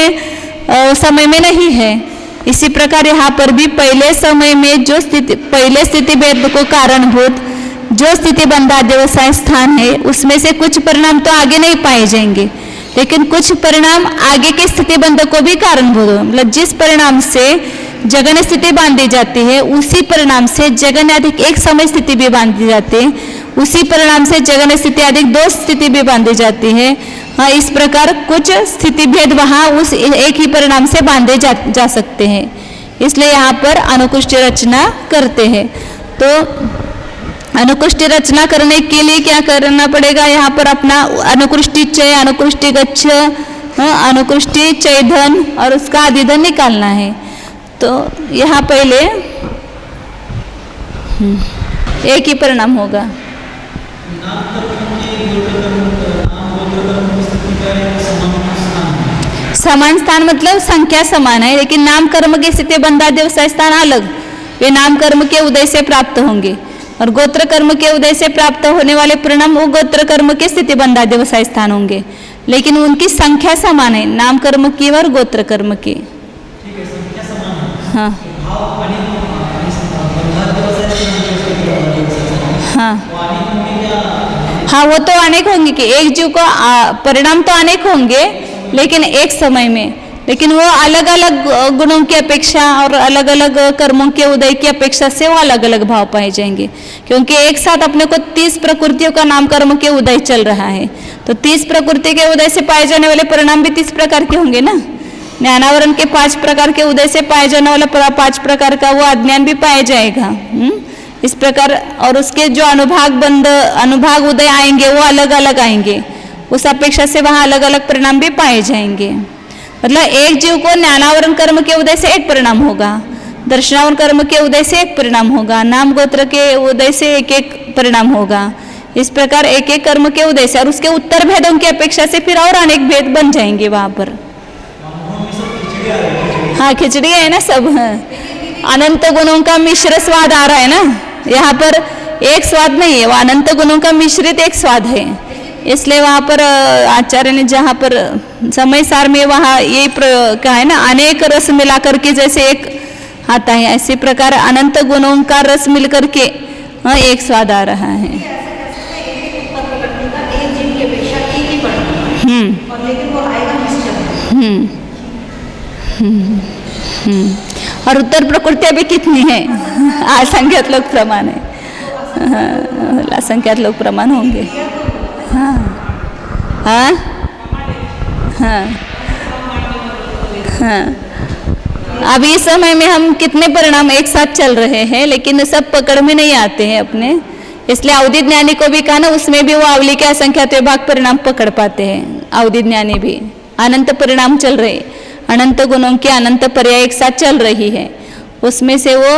समय में नहीं है। इसी प्रकार यहाँ पर भी पहले समय में जो पहले स्थिति भेद को कारणभूत जो स्थिति बंधादि व्यवसाय स्थान है उसमें से कुछ परिणाम तो आगे नहीं पाए जाएंगे, लेकिन कुछ परिणाम आगे के स्थिति बंधक को भी कारणभूत हो। मतलब जिस परिणाम से जगन स्थिति बांधी जाती है उसी परिणाम से जगन अधिक एक समय स्थिति भी बांधी जाती है, उसी परिणाम से जगन स्थिति अधिक 2 स्थिति भी बांधी जाती है। इस प्रकार कुछ स्थिति भेद वहाँ उस एक ही परिणाम से बांधे जा सकते हैं, इसलिए यहाँ पर अनुकृष्टि रचना करते हैं। तो अनुकृष्टि रचना करने के लिए क्या करना पड़ेगा? यहाँ पर अपना अनुकृष्टि चय, अनुकृष्टि गच्छ, अनुकृष्टि चय धन और उसका आदिधन निकालना है। तो यहाँ पहले एक ही परिणाम होगा। समान स्थान मतलब संख्या समान है, लेकिन नाम कर्म की स्थिति बंधादि व्यवसाय स्थान अलग। वे नाम कर्म के उदय से प्राप्त होंगे, और गोत्र कर्म के उदय से प्राप्त होने वाले परिणाम वो गोत्र कर्म के स्थिति बंधादि व्यवसाय स्थान होंगे, लेकिन उनकी संख्या समान है, नाम कर्म की और गोत्र कर्म की। हाँ हाँ हाँ, वो तो अनेक होंगे कि एक जीव को परिणाम तो अनेक होंगे, लेकिन एक समय में, लेकिन वो अलग अलग गुणों की अपेक्षा और अलग अलग कर्मों के उदय की अपेक्षा से वो अलग अलग भाव पाए जाएंगे, क्योंकि एक साथ अपने को 30 प्रकृतियों का नाम कर्म के उदय चल रहा है। तो 30 प्रकृति के उदय से पाए जाने वाले परिणाम भी 30 प्रकार के होंगे ना। ज्ञानावरण के 5 प्रकार के उदय से पाए जाने वाला 5 प्रकार का वो अज्ञान भी पाया जाएगा। इस प्रकार, और उसके जो अनुभाग उदय आएंगे वो अलग अलग आएंगे, उस अपेक्षा से वहाँ अलग अलग परिणाम भी पाए जाएंगे। मतलब एक जीव को ज्ञानावरण कर्म के उदय से एक परिणाम होगा, दर्शनावरण कर्म के उदय से एक परिणाम होगा, नाम गोत्र के उदय से एक एक परिणाम होगा। इस प्रकार एक एक कर्म के उदय से और उसके उत्तर भेदों की अपेक्षा से फिर और अनेक भेद बन जाएंगे वहाँ पर। हाँ, खिचड़ी है ना सब। अनंत गुणों का मिश्र स्वाद आ रहा है ना, यहाँ पर एक स्वाद नहीं है, वो अनंत गुणों का मिश्रित एक स्वाद है। इसलिए वहाँ पर आचार्य ने जहाँ पर समय सार में वहाँ ये कहा है ना, अनेक रस मिला करके जैसे एक आता है, इसी प्रकार अनंत गुणों का रस मिल करके एक स्वाद आ रहा है। और उत्तर प्रकृतियाँ भी कितनी है? असंख्यात लोग प्रमाण है, असंख्यात लोग प्रमाण होंगे। हाँ हाँ हाँ हाँ। अभी इस समय में हम कितने परिणाम एक साथ चल रहे हैं, लेकिन सब पकड़ में नहीं आते हैं अपने, इसलिए अवधि ज्ञानी को भी कहा ना, उसमें भी वो अवली के असंख्यात विभाग परिणाम पकड़ पाते हैं। अवधि ज्ञानी भी अनंत परिणाम चल रहे, अनंत गुणों की अनंत पर्याय एक साथ चल रही है, उसमें से वो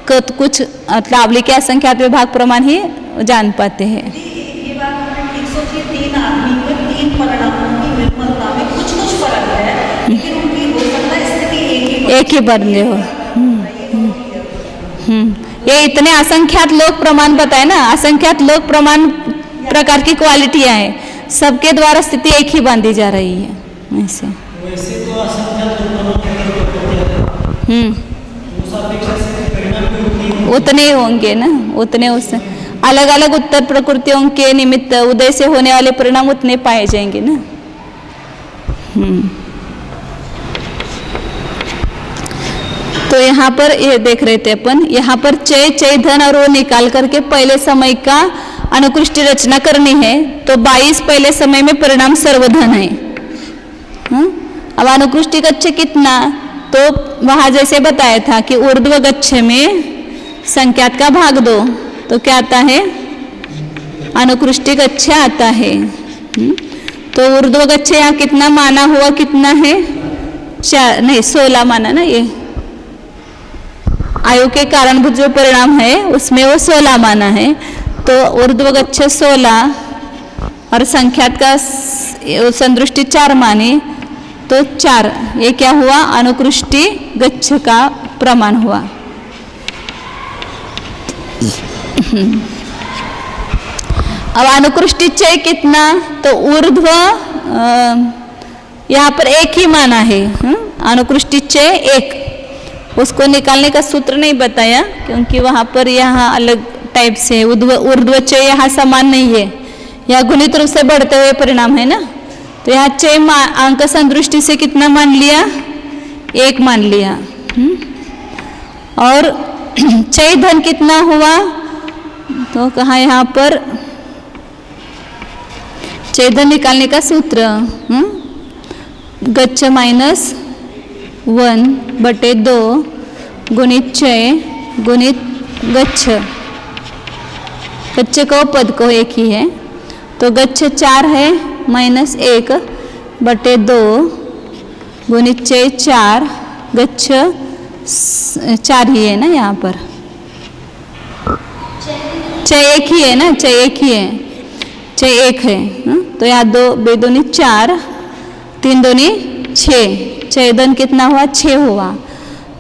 कुछ मतलब अवली के असंख्यात विभाग प्रमाण ही जान पाते हैं। ये बात आपने ठीक सोची, 3 आदमी में 3 परिणामों की निर्मलता में कुछ फर्क है, लेकिन उनकी हो सकता है स्थिति एक ही बदले हो। ये इतने असंख्यात लोक प्रमाण बताए ना, असंख्यात लोक प्रमाण प्रकार की क्वालिटियां हैं, सबके द्वारा स्थिति एक ही बांधी जा रही है। ऐसे वैसे तो असंख्यात उतने ही होंगे ना, उतने उससे अलग अलग उत्तर प्रकृतियों के निमित्त उदय से होने वाले परिणाम उतने पाए जाएंगे ना। तो यहाँ पर ये देख रहे थे अपन, यहाँ पर चय चय धन और वो निकाल करके पहले समय का अनुकृष्टि रचना करनी है, तो 22 पहले समय में परिणाम सर्वधन है। अब अनुकृष्टि गच्छ कितना, तो वहां जैसे बताया था कि ऊर्ध्व गच्छ में संख्यात का भाग दो, तो क्या आता है, अनुकृष्टि गच्छ आता है। तो ऊर्ध्व गच्छ यहाँ कितना माना हुआ, कितना है 4 नहीं 16 माना ना, ये आयु के कारणभूत जो परिणाम है उसमें वो 16 माना है। तो ऊर्ध्व गच्छ 16 और संख्यात का संदृष्टि 4 मानी, तो 4 ये क्या हुआ, अनुकृष्टि गच्छ का प्रमाण हुआ। अब अनुकृष्टि चय कितना, तो ऊर्ध्व यहाँ पर 1 ही माना है, अनुकृष्टि चय 1, उसको निकालने का सूत्र नहीं बताया क्योंकि वहां पर यहाँ अलग टाइप से ऊर्ध्व चय यहाँ समान नहीं है, यहाँ गुणित रूप से बढ़ते हुए परिणाम है ना। तो यहाँ चय अंक संदृष्टि से कितना मान लिया, 1 मान लिया। और चय धन कितना हुआ, तो कहा यहाँ पर चय धन निकालने का सूत्र गच्छ माइनस 1/2 गुणित चय गुणित गच्छ, गच्छ को पद को एक ही है, तो गच्छ 4 है माइनस 1/2 गुणित चय 4, गच्छ 4 ही है ना, यहाँ पर चय 1 ही है ना, चय 1 ही है, चय 1 है। तो यहाँ 2 2 दूनी 4, 3 दूनी 6, चयधन कितना हुआ, 6 हुआ।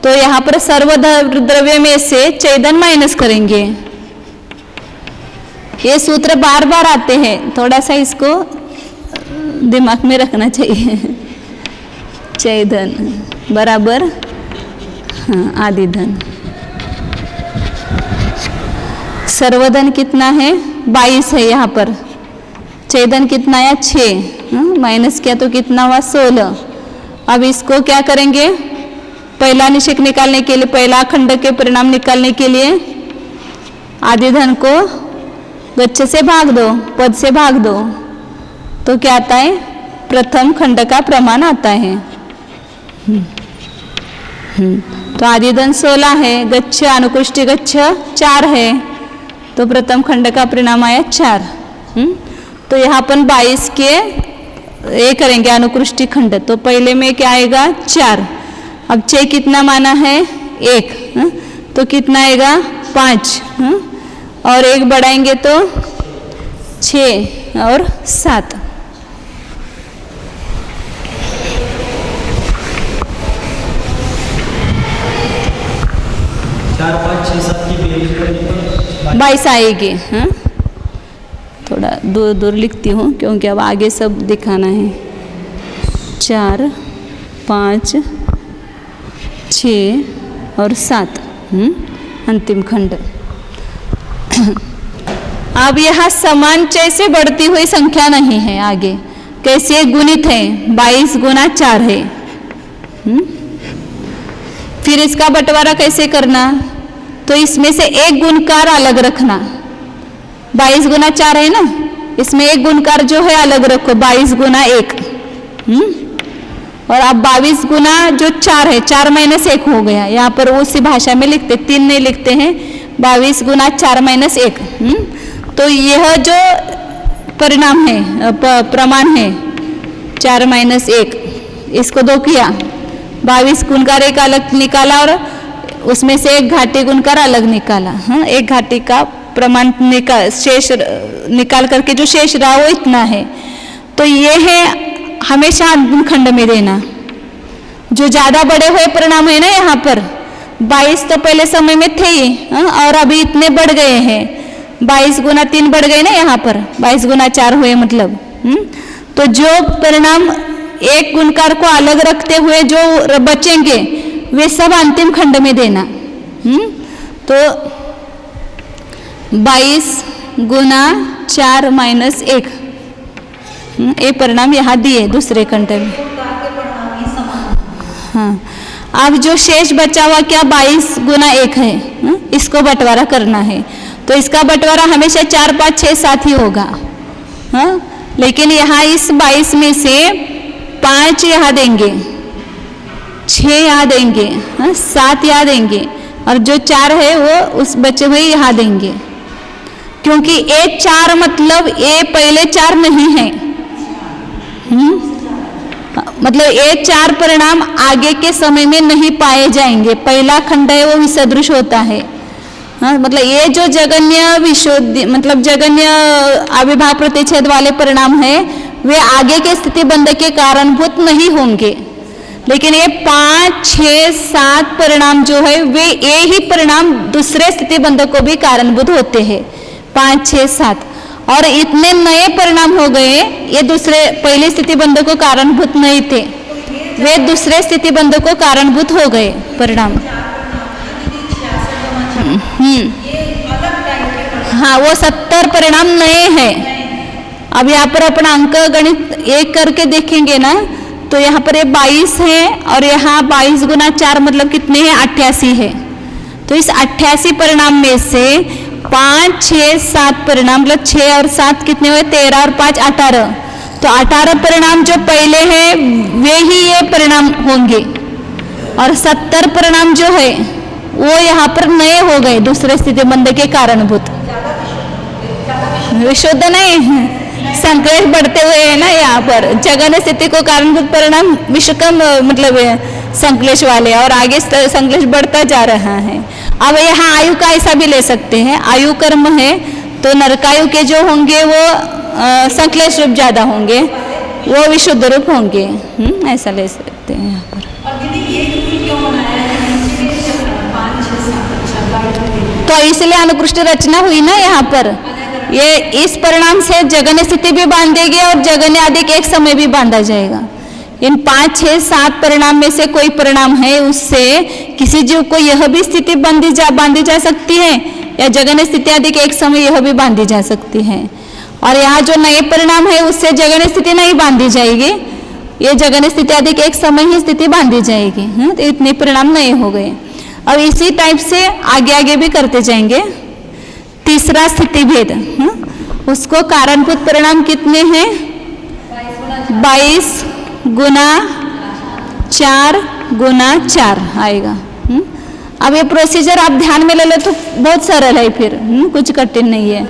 तो यहाँ पर सर्व द्रव्य में से चयधन माइनस करेंगे। ये सूत्र बार बार आते हैं, थोड़ा सा इसको दिमाग में रखना चाहिए। चयधन बराबर आदि धन, सर्वधन कितना है 22 है, यहाँ पर चयधन कितना है 6, माइनस किया तो कितना हुआ 16। अब इसको क्या करेंगे, पहला निषेक निकालने के लिए, पहला खंड के परिणाम निकालने के लिए आदि धन को गच्छ से भाग दो, पद से भाग दो, तो क्या आता है, प्रथम खंड का प्रमाण आता है। तो आदि धन 16 है, गच्छ अनुकृष्टि गच्छ 4 है, तो प्रथम खंड का परिणाम आया 4। तो यहाँ अपन 22 के ये करेंगे अनुकृष्टि खंड, तो पहले में क्या आएगा 4, अब 6 कितना माना है 1, तो कितना आएगा 5, और 1 बढ़ाएंगे तो 6 और 7। चार 5 6 7 की बेरीज करने पर 22 आएगी। थोड़ा दूर दूर लिखती हूँ क्योंकि अब आगे सब दिखाना है। 4 5 6 और 7 अंतिम खंड। अब यह समान चय से बढ़ती हुई संख्या नहीं है, आगे कैसे गुणित है, 22 गुना 4 है। फिर इसका बंटवारा कैसे करना, तो इसमें से एक गुणकार अलग रखना। 22 गुना 4 है ना, इसमें एक गुणकार जो है अलग रखो, 22 गुना 1। और अब 22 गुना जो 4 है, 4 माइनस 1 हो गया। यहाँ पर उसी भाषा में लिखते, 3 नहीं लिखते हैं, 22 गुना 4 माइनस 1। तो यह जो परिणाम है प्रमाण है 4 - 1, इसको 2 किया, 22 गुणकार एक अलग निकाला और उसमें से एक घाटी गुणकार अलग निकाला। हाँ, एक घाटी का प्रमाण शेष निकाल करके जो शेष रहा वो इतना है। तो ये है हमेशा अंतिम खंड में देना। जो ज़्यादा बड़े हुए परिणाम है ना, यहाँ पर 22 तो पहले समय में थे ही, और अभी इतने बढ़ गए हैं, 22 गुना 3 बढ़ गए ना, यहाँ पर 22 गुना 4 हुए मतलब। तो जो परिणाम एक गुणकार को अलग रखते हुए जो बचेंगे वे सब अंतिम खंड में देना। तो 22 गुना 4 - 1 ये परिणाम यहाँ दिए दूसरे खंड में। हाँ, अब जो शेष बचा हुआ क्या 22 गुना 1 है, इसको बंटवारा करना है। तो इसका बंटवारा हमेशा 4, 5, 6, 7 ही होगा। हाँ, लेकिन यहाँ इस 22 में से 5 यहाँ देंगे, 6 यहाँ देंगे, 7 यहाँ देंगे, और जो 4 है वो उस बचे हुए यहाँ देंगे, क्योंकि ए 4 मतलब ए पहले 4 नहीं है। मतलब ये 4 परिणाम आगे के समय में नहीं पाए जाएंगे। पहला खंड है वो विसदृश होता है। हाँ, मतलब ये जो जगन्य विशोध्य मतलब जगन्य अविभाव प्रतिच्छेद वाले परिणाम है वे आगे के स्थिति बंध के कारणभूत नहीं होंगे। लेकिन ये 5, 6, 7 परिणाम जो है वे ये ही परिणाम दूसरे स्थिति बंध को भी कारणभूत होते हैं। 5, 6, 7 और इतने नए परिणाम हो गए, ये दूसरे पहले स्थिति बंध को कारणभूत नहीं थे, वे दूसरे स्थिति बंध को कारणभूत हो गए परिणाम। हाँ, वो 70 परिणाम नए हैं। अब यहाँ पर अपना अंक गणित एक करके देखेंगे ना, तो यहाँ पर ये 22 है और यहाँ 22 गुना 4 मतलब कितने हैं 88 है। तो इस 88 परिणाम में से 5, 6, 7 परिणाम मतलब 6 और 7 कितने हुए 13 और 5 18। तो 18 परिणाम जो पहले हैं वे ही ये परिणाम होंगे, और 70 परिणाम जो है वो यहाँ पर नए हो गए दूसरे स्थिति बंध के कारणभूत। विशुद्ध नहीं, संक्लेश बढ़ते हुए है ना, यहाँ पर जगन्य स्थिति को कारणभूत परिणाम विषुकम मतलब संक्लेश वाले, और आगे संक्लेश बढ़ता जा रहा है। अब यहाँ आयु का ऐसा भी ले सकते हैं, आयु कर्म है तो नरकायु के जो होंगे वो संक्लेश रूप ज्यादा होंगे, वो विशुद्ध रूप होंगे। ऐसा ले सकते हैं यहाँ पर। तो इसलिए अनुकृष्ट रचना हुई ना यहाँ पर, ये इस परिणाम से जगन्य स्थिति भी बांधेगी और जगन्य अधिक एक समय भी बांधा जाएगा। इन 5, 6, 7 परिणाम में से कोई परिणाम है उससे किसी जीव को यह भी स्थिति बांधी जा सकती है, या जगन्य स्थिति अधिक एक समय यह भी बांधी जा सकती है। और यहाँ जो नए परिणाम है उससे जगन्य स्थिति नहीं बांधी जाएगी, ये जगन्य स्थिति अधिक एक समय ही स्थिति बांधी जाएगी। तो इतने परिणाम नए हो गए। अब इसी टाइप से आगे आगे भी करते जाएंगे। तीसरा स्थिति भेद, उसको कारणभूत परिणाम कितने हैं 22 गुना 4 गुना 4 आएगा। अब ये प्रोसीजर आप ध्यान में ले लो तो बहुत सरल है, फिर कुछ कठिन नहीं है।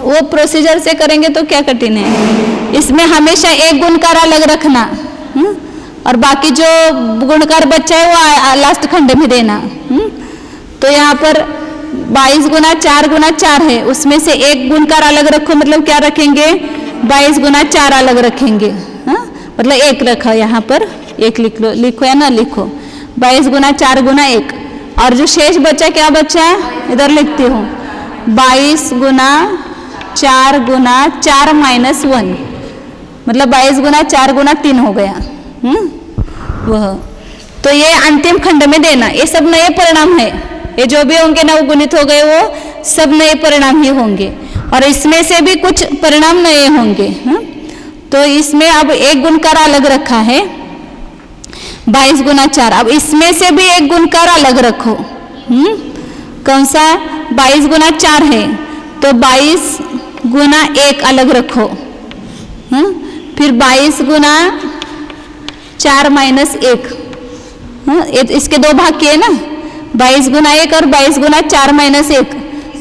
वो प्रोसीजर से करेंगे तो क्या कठिन है। इसमें हमेशा एक गुणकार अलग रखना, और बाकी जो गुणकार बच्चा है वो लास्ट खंड में देना। तो यहाँ पर 22 गुना 4 गुना 4 है, उसमें से एक गुणकार अलग रखो, मतलब क्या रखेंगे 22 गुना 4 अलग रखेंगे। मतलब एक रखा यहाँ पर, एक लिखो या ना लिखो, 22 गुना 4 गुना 1। और जो शेष बचा क्या बचा इधर लिखती हूँ, 22 गुना 4 गुना 4 माइनस 1, मतलब 22 गुना 4 गुना 3 हो गया। वह तो ये अंतिम खंड में देना। ये सब नए परिणाम है, ये जो भी होंगे ना वो गुणित हो गए, वो सब नए परिणाम ही होंगे, और इसमें से भी कुछ परिणाम नए होंगे। तो इसमें अब एक गुणकार अलग रखा है 22 गुना 4। अब इसमें से भी एक गुणकार अलग रखो। कौन सा 22 गुना 4 है तो 22 गुना 1 अलग रखो। फिर 22 गुना 4 माइनस 1, इसके 2 भाग किए ना, 22 गुना 1 और 22 गुना 4 माइनस 1,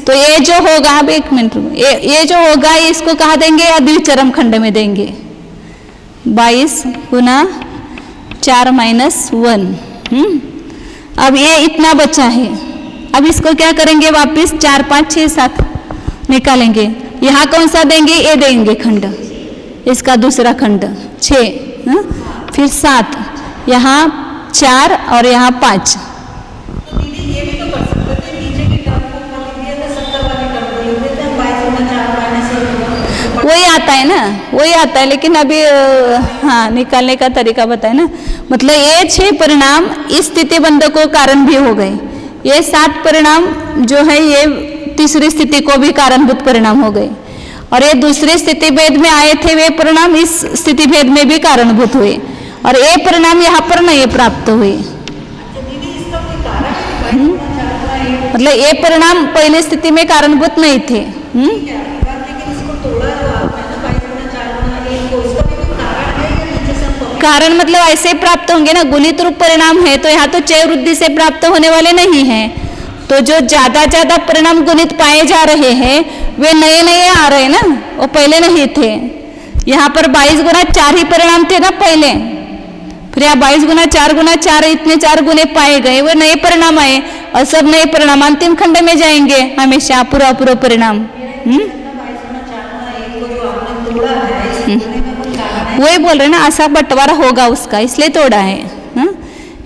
तो ये जो होगा, अब एक मिनट, ये जो होगा इसको कहा देंगे अद्विचरम खंड में देंगे। 22 गुना 4 माइनस 1। अब ये इतना बचा है, अब इसको क्या करेंगे, वापस 4 5 6 7 निकालेंगे। यहाँ कौन सा देंगे, ये देंगे खंड, इसका दूसरा खंड 6, फिर 7, यहाँ 4 और यहाँ 5। तो दीदी ये भी तो कर सकते थे, नीचे की टर्म को बोल दिया था, 70 वाली टर्म को लिख देते हैं, 22 गुना 4 माइनस 1। वही आता है ना, वही आता है, लेकिन अभी हाँ निकालने का तरीका बताए ना। मतलब ये 6 परिणाम इस स्थिति बंध को कारण भी हो गए, ये 7 परिणाम जो है ये तीसरी स्थिति को भी कारणभूत परिणाम हो गए, और ये दूसरे स्थिति भेद में आए थे वे परिणाम इस स्थिति भेद में भी कारणभूत हुए, और ये परिणाम यहाँ पर नहीं प्राप्त हुए। दीदी इसका कोई कारण है, 22 गुना 4 गुना 1 मतलब ये परिणाम पहले स्थिति में कारणभूत नहीं थे। लेकिन इसको तोड़ा जो आपने ना 22 गुना 4 गुना 1 को, इसका भी कोई कारण है या नीचे से हम कारण मतलब ऐसे ही प्राप्त होंगे ना, गुणित रूप परिणाम है तो यहाँ तो चय वृद्धि से प्राप्त होने वाले नहीं हैं, तो जो ज्यादा परिणाम गुणित पाए जा रहे हैं वे नए नए आ रहे हैं ना, वो पहले नहीं थे। यहाँ पर 22 गुना 4 ही परिणाम थे ना पहले, फिर यहाँ 22 गुना 4 इतने 4 गुने पाए गए, वो नए परिणाम आए, और सब नए परिणाम अंतिम खंड में जाएंगे हमेशा, पूरा परिणाम। वही बोल रहे ना, ऐसा बंटवारा होगा उसका, इसलिए तोड़ा है।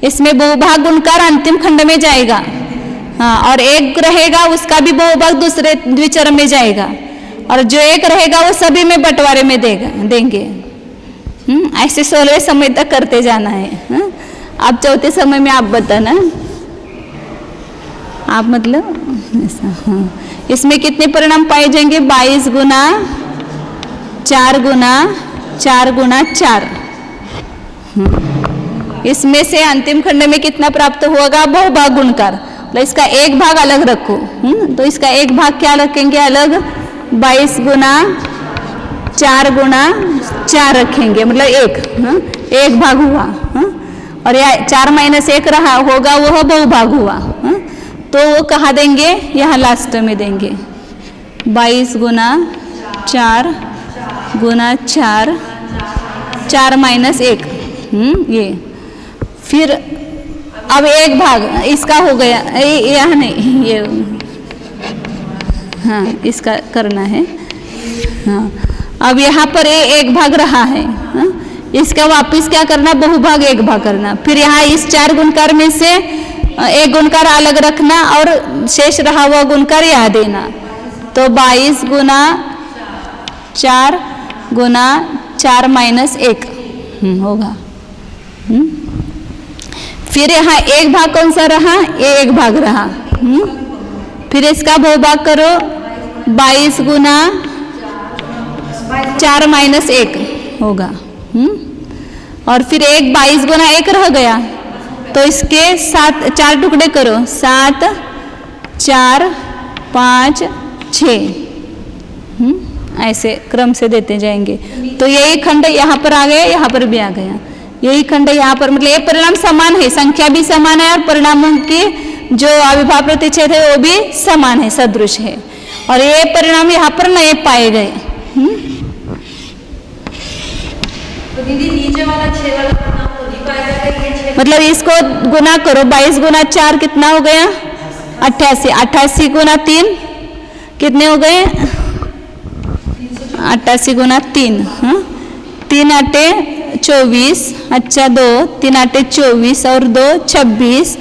इसमें बहुभाग गुणकार अंतिम खंड में जाएगा, हाँ, और एक रहेगा उसका भी बहुभाग दूसरे द्विचरम में जाएगा, और जो एक रहेगा वो सभी में बंटवारे में देंगे। ऐसे 16वें समय तक करते जाना है। अब चौथे समय में आप बताना, आप मतलब ऐसा, हाँ। इसमें कितने परिणाम पाए जाएंगे, 22 गुना 4 गुना 4 गुना 4। इसमें से अंतिम खंड में कितना प्राप्त होगा, बहुभाग गुणकार, तो इसका एक भाग अलग रखो। तो इसका एक भाग क्या रखेंगे अलग, 22 गुना 4 गुना 4 रखेंगे, मतलब एक भाग हुआ। और यह 4 माइनस 1 रहा होगा, वह बहुभाग हुआ। तो वो कहाँ देंगे, यहाँ लास्ट में देंगे, 22 गुना 4 गुना 4 4 माइनस 1, ये। फिर अब एक भाग इसका हो गया, यह नहीं, ये हाँ इसका करना है, हाँ। अब यहाँ पर एक भाग रहा है, हाँ? इसका वापस क्या करना, बहुभाग एक भाग करना। फिर यहाँ इस 4 गुणकार में से एक गुणकार अलग रखना और शेष रहा हुआ गुणकार यहाँ देना। तो 22 गुना 4 गुना 4 माइनस 1 होगा। फिर यहाँ एक भाग कौन सा रहा, ये एक भाग रहा। फिर इसका बहुभाग करो, 22 गुना 4 माइनस 1 होगा। और फिर एक 22 गुना 1 रह गया, तो इसके 4 टुकड़े करो, 7 4 5 6, ऐसे क्रम से देते जाएंगे। तो यही खंड यहाँ पर आ गया, यहाँ पर भी आ गया, यही खंड यहाँ पर, मतलब ये परिणाम समान है, संख्या भी समान है और परिणामों की जो अविभाज्य प्रतिच्छेद है वो भी समान है, सदृश है। और ये परिणाम यहाँ पर नए पाए गए। तो दीदी नीचे वाला 6 वाला परिणाम तो नहीं पाया जाएगा, ये 6 मतलब इसको गुना करो, 22 गुना 4 कितना हो गया, 88, 88 गुना 3 कितने हो गए, 88 गुना 3, 3 आटे 24, अच्छा 2, 3 आटे 24 और 2 26,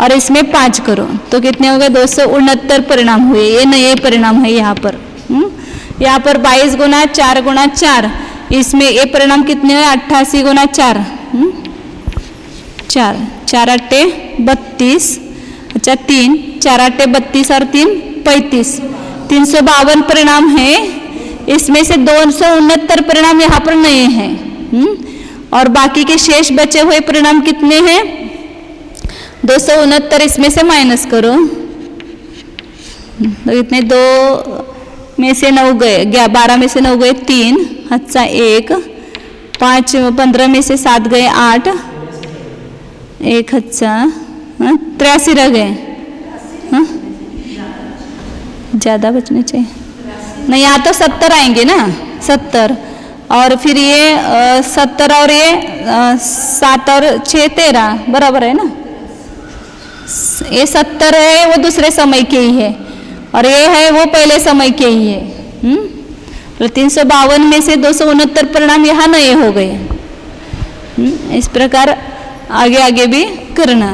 और इसमें 5 करो तो कितने हो गए, 269 परिणाम हुए। ये नए परिणाम है यहाँ पर। यहाँ पर 22 गुना 4, इसमें ये परिणाम कितने हुए, 88 गुना 4, 4 आटे 32, अच्छा 3, 4 आटे 32 और 3 35, 352 परिणाम है। इसमें से 269 परिणाम यहाँ पर नए हैं, और बाकी के शेष बचे हुए परिणाम कितने हैं, 269, इसमें से माइनस करो तो इतने 2 में से 9 गए, 12 में से 9 गए 3, अच्छा 1, 5 15 में से 7 गए 8, 1 अच्छा 83 रह गए, ज़्यादा बचने चाहिए। नहीं, यहाँ तो 70 आएंगे ना, 70, और फिर ये 70 और ये 7 और 6 13 बराबर है ना। ये 70 है वो दूसरे समय के ही है, और ये है वो पहले समय के ही है। तो 352 में से 269 परिणाम यहाँ नए हो गए। इस प्रकार आगे आगे भी करना।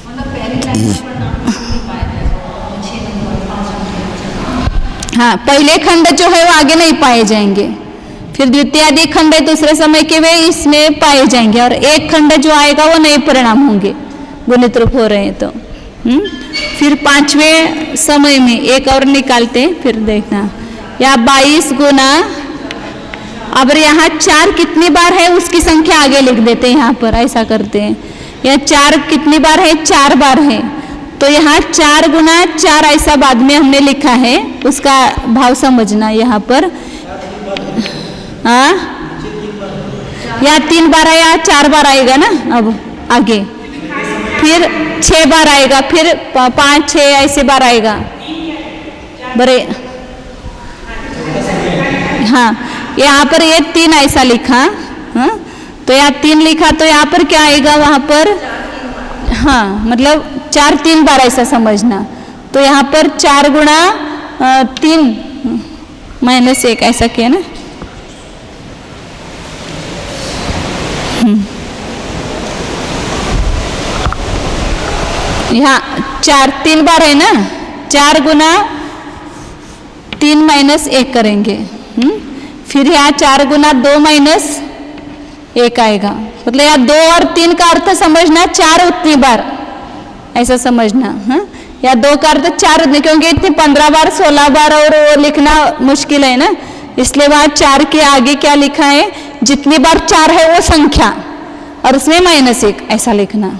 मतलब पहली लाइन का परिणाम नहीं पाया जाएगा, 6 नंबर 5 नंबर। हाँ, पहले खंड जो है वो आगे नहीं पाए जाएंगे, फिर द्वितीय आदि खंड दूसरे समय के वे इसमें पाए जाएंगे, और एक खंड जो आएगा वो नए परिणाम होंगे गुणित रूप हो रहे हैं तो। फिर 5वें समय में एक और निकालते हैं, फिर देखना या 22 गुना, अब यहाँ 4 कितनी बार है उसकी संख्या आगे लिख देते हैं, यहाँ पर ऐसा करते हैं। यह 4 कितनी बार है, 4 बार है, तो यहाँ 4 गुना 4 ऐसा बाद में हमने लिखा है, उसका भाव समझना यहाँ पर। हाँ, या 3 बार है या 4 बार आएगा ना अब आगे, फिर 6 बार आएगा, फिर 5 6 ऐसे बार आएगा बड़े। हाँ, यहाँ पर ये 3 ऐसा लिखा, हाँ, तो यहाँ 3 लिखा, तो यहाँ पर क्या आएगा वहाँ पर, हाँ, मतलब 4 3 बार ऐसा समझना। तो यहाँ पर 4 गुना 3 माइनस 1 ऐसा किया ना। यहाँ 4 3 बार है ना, 4 गुना 3 माइनस 1 करेंगे। फिर यहाँ 4 गुना 2 माइनस 1 आएगा, मतलब यहाँ 2 और 3 का अर्थ समझना 4 उतनी बार ऐसा समझना। हाँ, या 2 का अर्थ 4 उतनी, क्योंकि इतनी 15 बार 16 बार और वो लिखना मुश्किल है ना, इसलिए वहाँ 4 के आगे क्या लिखा है, जितनी बार 4 है वो संख्या और उसमें माइनस 1 ऐसा लिखना।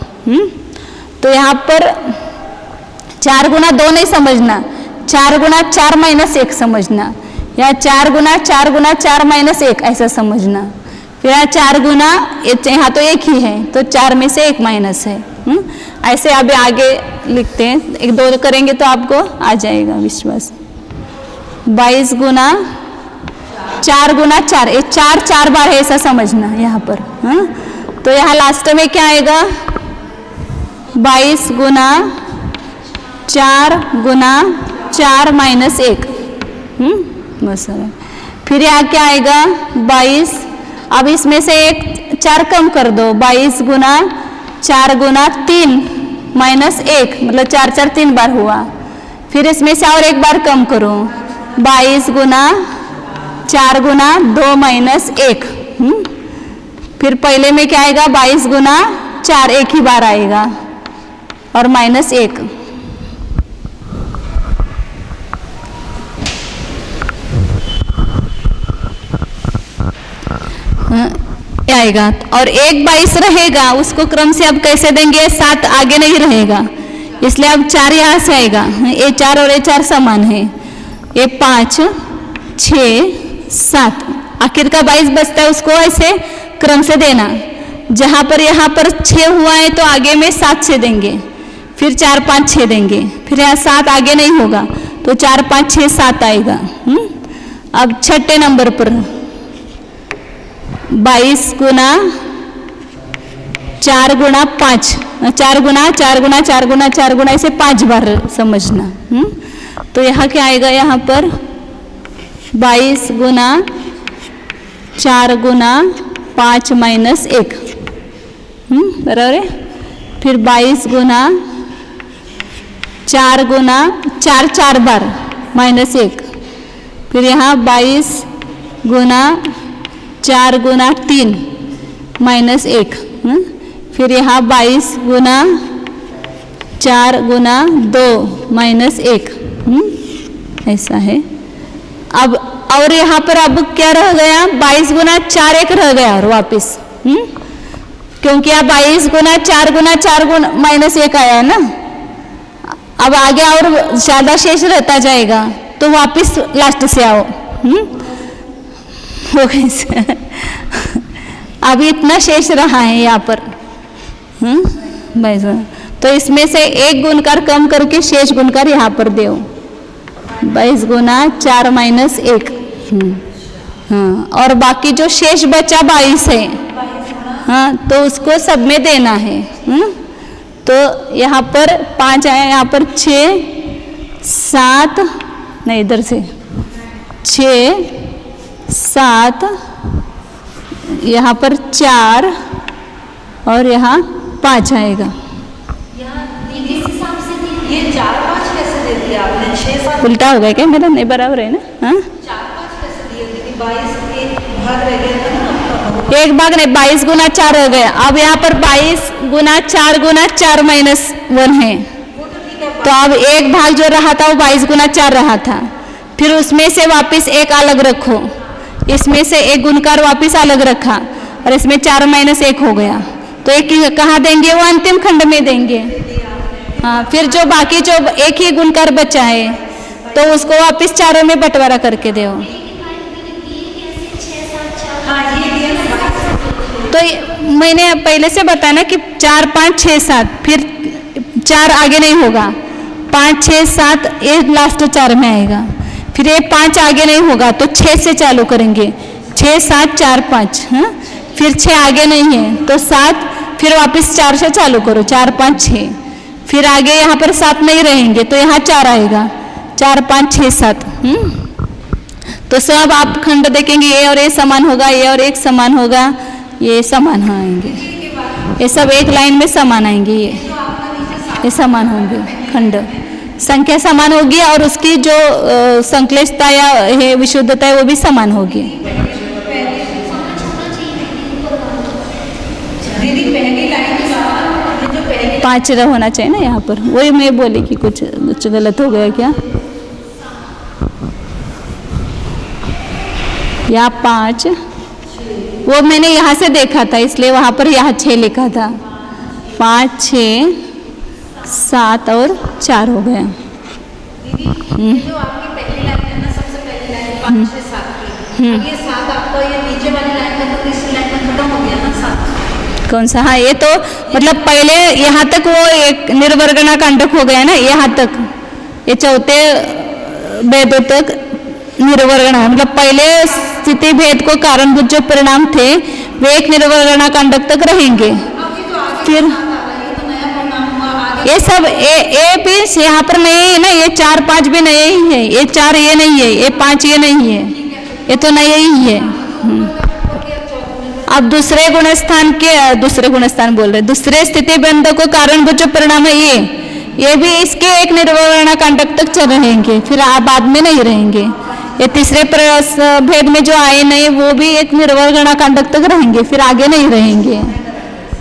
तो यहाँ पर 4 गुना 2 नहीं समझना, 4 गुना 4 माइनस 1 समझना, या 4 गुना 4 माइनस 1 ऐसा समझना। फिर यहाँ 4 गुना, यहाँ तो 1 ही है तो 4 में से 1 माइनस है। ऐसे अभी आगे लिखते हैं, 1 2 करेंगे तो आपको आ जाएगा विश्वास। 22 गुना 4 गुना 4, ये 4 बार है ऐसा समझना यहाँ पर। तो यहाँ लास्ट में क्या आएगा, 22 गुना 4 माइनस 1। बस, फिर यहाँ क्या आएगा 22, अब इसमें से एक 4 कम कर दो, 22 गुना 3 माइनस 1, मतलब 4 4 3 बार हुआ। फिर इसमें से और एक बार कम करो, 22 गुना 2 माइनस 1। फिर पहले में क्या आएगा, 22 गुना 4 एक ही बार आएगा और माइनस 1। आएगा, और एक 22 रहेगा, उसको क्रम से अब कैसे देंगे, 7 आगे नहीं रहेगा, इसलिए अब 4 यहाँ से आएगा। ये 4 और ये 4 समान है, ये 5 6 7, आखिर का 22 बचता है, उसको ऐसे क्रम से देना। जहाँ पर यहाँ पर 6 हुआ है तो आगे में 7 से देंगे, फिर 4 5 6 देंगे, फिर यहाँ 7 आगे नहीं होगा तो 4 5 6 7 आएगा। अब 6ठे नंबर पर 22 गुना 4 गुना 5, 4 गुना 4 गुना ऐसे 5 बार समझना। तो यहाँ क्या आएगा, यहाँ पर 22 गुना 4 गुना 5 माइनस 1, बराबर है। फिर 22 गुना 4 बार माइनस 1, फिर यहाँ 22 गुना 4 गुना 3 माइनस 1, फिर यहाँ 22 गुना 4 गुना 2 माइनस 1, ऐसा है। अब और यहाँ पर अब क्या रह गया, 22 गुना 4 एक रह गया और वापस, क्योंकि यहाँ 22 गुना 4 माइनस 1 आया है ना। अब आगे और ज़्यादा शेष रहता जाएगा तो वापस लास्ट से आओ, हो गई। अभी इतना शेष रहा है यहाँ पर, तो इसमें से एक गुणकार कम करके शेष गुणकार यहाँ पर दो, 22 गुना 4 माइनस 1। हाँ, और बाकी जो शेष बचा 22 है, हाँ, तो उसको सब में देना है। तो यहाँ पर 5 आया, यहाँ पर 6 7, नहीं इधर से 6 7, यहाँ पर 4 और यहाँ 5 आएगा। ये 4 5 कैसे दे दिया आपने? 6 7 उल्टा हो गया क्या मेरा? नहीं बराबर है ना? हाँ, 4 5 कैसे दिए? दीदी 22 एक भाग रह गया था ना आपका। एक भाग नहीं, 22 गुना 4 हो गया। अब यहाँ पर 22 गुना 4 माइनस 1 है, वो तो ठीक है। तो अब एक भाग जो रहा था वो 22 गुना 4 रहा था। फिर उसमें से वापस एक अलग रखो, इसमें से एक गुणकार वापस अलग रखा और इसमें 4 माइनस 1 हो गया। तो एक कहाँ देंगे? वो अंतिम खंड में देंगे। हाँ, फिर जो बाकी जो एक ही गुणकार बचा है तो उसको वापस 4 में बंटवारा करके दो। हाँ ये दिया ना। तो मैंने पहले से बताया ना कि 4 5 6 7, फिर 4 आगे नहीं होगा, 5 6 7 ये लास्ट 4 में आएगा। फिर ये 5 आगे नहीं होगा तो 6 से चालू करेंगे, 6 7 4 5। हाँ, फिर 6 आगे नहीं है तो 7, फिर वापस 4 से चालू करो, 4 5 6। फिर आगे यहाँ पर 7 नहीं रहेंगे तो यहाँ 4 आएगा, 4 5 6 7। तो सब आप खंड देखेंगे, ये और ये समान होगा, ये और एक समान होगा, ये समान आएंगे, ये सब एक लाइन में समान आएंगे, ये समान होंगे खंड। संख्या समान होगी और उसकी जो संश्लेषता या है विशुद्धता है वो भी समान होगी। दीदी पहली लाइन का ये जो पहली 5 होना चाहिए ना यहाँ पर, वही मैं बोली कि कुछ गलत हो गया क्या? या 5, वो मैंने यहाँ से देखा था इसलिए वहाँ पर यहाँ 6 लिखा था। 5 6 7 और 4 हो गया। दीदी ये जो आपकी पहली लाइन है ना, सबसे पहली लाइन 5 6 7 की, अब ये 7 आपका ये नीचे वाली लाइन का तो तीसरी लाइन में खत्म हो गया ना 7। कौन सा? हाँ, ये तो मतलब पहले यहाँ तक वो एक निर्वर्गणा कांडक हो गया ना, यहाँ तक ये चौथे भेदों तक निर्वर्गणा, मतलब पहले स्थिति भेद को कारणभूत जो परिणाम थे वे एक निर्वर्गणा कांडक तक रहेंगे। फिर ये सब ए पीस यहाँ पर नहीं है ना, ये 4 5 भी नहीं ही है, ये 4 ये नहीं है, ये 5 ये नहीं है, ये तो नहीं ही है। अब दूसरे गुणस्थान बोल रहे, दूसरे स्थिति बंध को कारणभूत जो परिणाम है ये भी इसके एक निर्वर्गणा कांडक तक चल रहेंगे, फिर आप बाद में नहीं रहेंगे। ये तीसरे भेद में जो आए नहीं वो भी एक निर्वर्गणा कांडक तक रहेंगे, फिर आगे नहीं रहेंगे,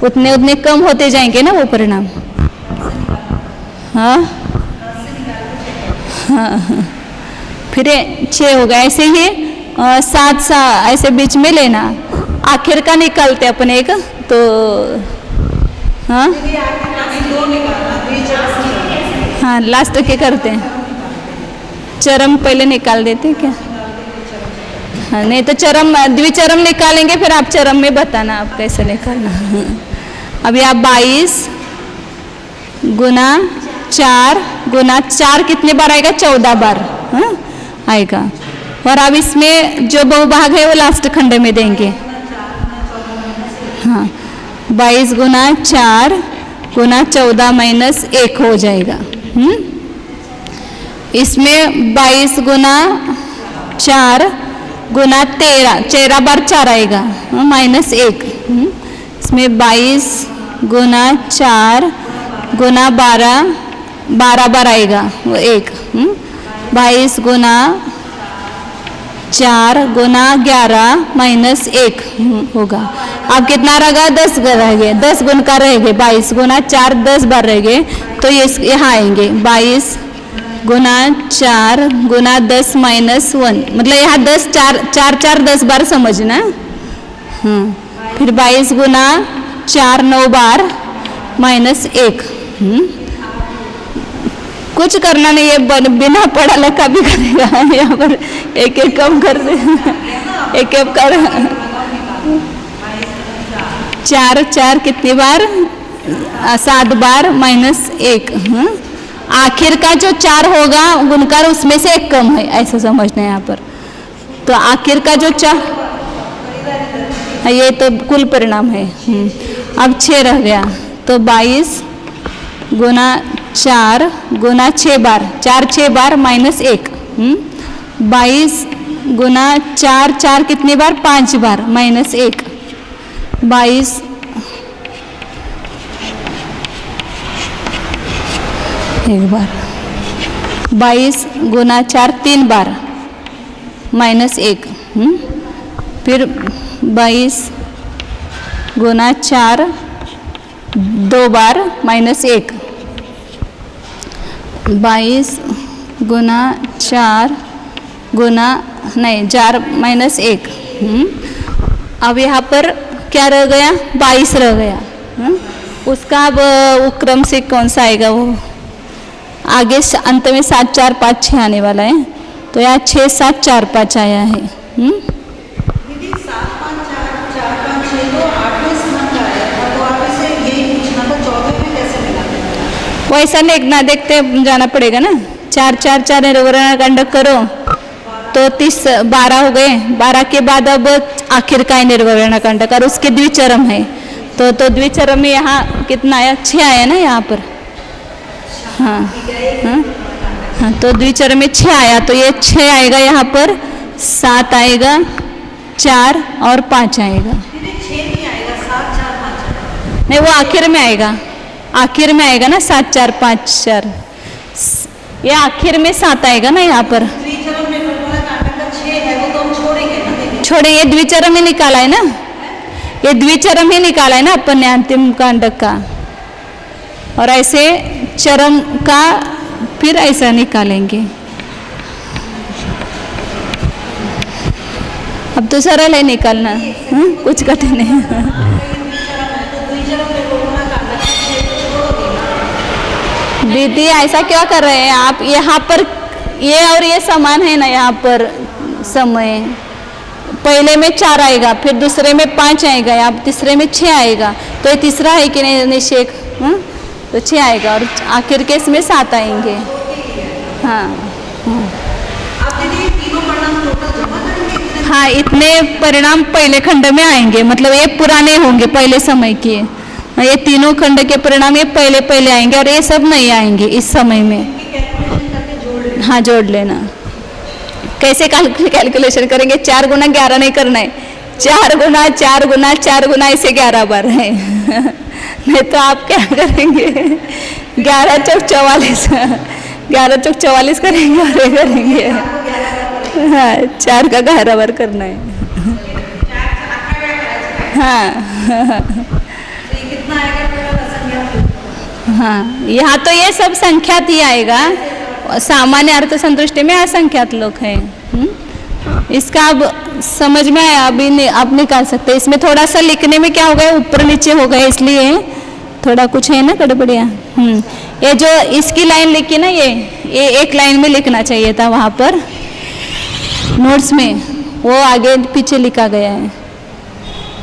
उतने उतने कम होते जाएंगे ना वो परिणाम। हाँ हाँ, फिर 6 होगा, ऐसे ही 7 ऐसे बीच में लेना, आखिर का निकालते अपन एक तो। हाँ हाँ, लास्ट के करते हैं, चरम पहले निकाल देते हैं क्या? हाँ, नहीं तो चरम द्विचरम निकालेंगे, फिर आप चरम में बताना आप कैसे निकालना। अभी आप 22 गुना 4 कितने बार आएगा? 14 बार। हाँ आएगा। और अब इसमें जो बहुभाग है वो लास्ट खंड में देंगे। हाँ, 22 गुना 4 गुना 14 माइनस 1 हो जाएगा। इसमें 22 गुना 4 गुना 13 बार 4 आएगा, माइनस 1। इसमें 22 गुना 4 गुना 12 बार आएगा वो 1। 22 गुना 4 गुना 11 माइनस 1 होगा। अब कितना रहेगा? 10 रह गए, 10 गुण का रहेंगे। 22 गुना 4 10 बार रहेंगे, तो ये यहाँ आएंगे 22 गुना 4 गुना 10 माइनस 1, मतलब यहाँ 10 4 10 बार समझना। हाँ, फिर 22 गुना 4 9 बार माइनस 1। कुछ करना नहीं है, बिना पढ़ा लिखा भी करेगा। यहाँ पर एक एक कम कर दे, एक एक कर 4 कितनी बार? 7 बार माइनस 1। आखिर का जो 4 होगा गुणकार उसमें से एक कम है, ऐसा समझना है यहाँ पर। तो आखिर का जो 4, ये तो कुल परिणाम है। अब 6 रह गया, तो 22 गुना 4 गुना 6 बार, 4 6 बार माइनस 1, 22 गुना 4 4 कितनी बार, 5 बार माइनस 1, 22 एक बार, 22 गुना 4 3 बार माइनस 1, फिर 22 गुना 4 2 बार माइनस 1, 22 गुना 4 गुना नहीं 4 माइनस 1। अब यहाँ पर क्या रह गया, 22 रह गया। उसका अब वो क्रम से कौन सा आएगा, वो आगे अंत में 7 4 5 6 आने वाला है, तो यहाँ 6 7 4 5 आया है। दीदी 7 5 4 4 5 6 तो 8वें स्थान का आया था, तो आप इसे यही पूछना था 14वें में कैसे मिला। वो ऐसा नहीं ना देखते जाना पड़ेगा ना, 4 4 4 निर्वर्ण कंडक करो तो 12 हो गए, 12 के बाद अब आखिर का निर्वर्ण कंडक और उसके द्विचरम है, तो द्विचरम में यहाँ कितना आया, 6 आया ना यहाँ पर। हाँ हाँ हाँ, तो द्विचरम में 6 आया, तो ये 6 आएगा यहाँ पर, 7 आएगा, 4 और 5 आएगा। दीदी 6 नहीं आएगा, 7 4 5 आएगा। नहीं, वो आखिर में आएगा, आखिर में आएगा ना 7 4 5 4, ये आखिर में 7 आएगा ना यहाँ पर। द्विचरम में निर्वर्ण कंडक का 6 है, वो तो हम छोड़ेंगे ना दीदी। छोड़े, ये द्विचरम ही निकाला है ना, ये द्विचरम ही निकाला है ना अपन ने अंतिम कांडक का, और ऐसे चरम का फिर ऐसा निकालेंगे। अब तो सरल है निकालना, कुछ कठिन नहीं। दीदी ऐसा क्यों कर रहे हैं आप, यहाँ पर ये और ये समान है ना, यहाँ पर समय पहले में 4 आएगा, फिर दूसरे में 5 आएगा, यहाँ तीसरे में 6 आएगा, तो ये तीसरा है कि नहीं निषेक, तो 6 आएगा, और आखिर के इसमें 7 आएंगे। हाँ आप दीदी तीनों परिणाम टोटल जमा करेंगे। हाँ, इतने परिणाम पहले खंड में आएंगे, मतलब ये पुराने होंगे पहले समय के, ये तीनों खंड के परिणाम ये पहले आएंगे, और ये सब नहीं आएंगे इस समय में। हाँ, जोड़ लेना। कैसे कैलकुलेशन करेंगे, 4 गुना 11 नहीं करना है, 4 गुना 4 गुना 4 गुना ऐसे 11 बार है। नहीं तो आप क्या करेंगे, 11 चौक 44, 11 चौक 44 करेंगे और ये करेंगे। हाँ, 4 का 11 बार करना है। हाँ कितना आएगा टोटल असंख्यात। हाँ, यहाँ तो ये सब संख्यात ही आएगा, सामान्य अर्थ संतुष्टि में असंख्यात लोग हैं। इसका अब समझ में आया, अभी आप निकाल सकते हैं। इसमें थोड़ा सा लिखने में क्या हो गया, ऊपर नीचे हो गया, इसलिए थोड़ा कुछ है ना गड़बड़िया। ये जो इसकी लाइन लिखी ना, ये एक लाइन में लिखना चाहिए था वहाँ पर नोट्स में, वो आगे पीछे लिखा गया है।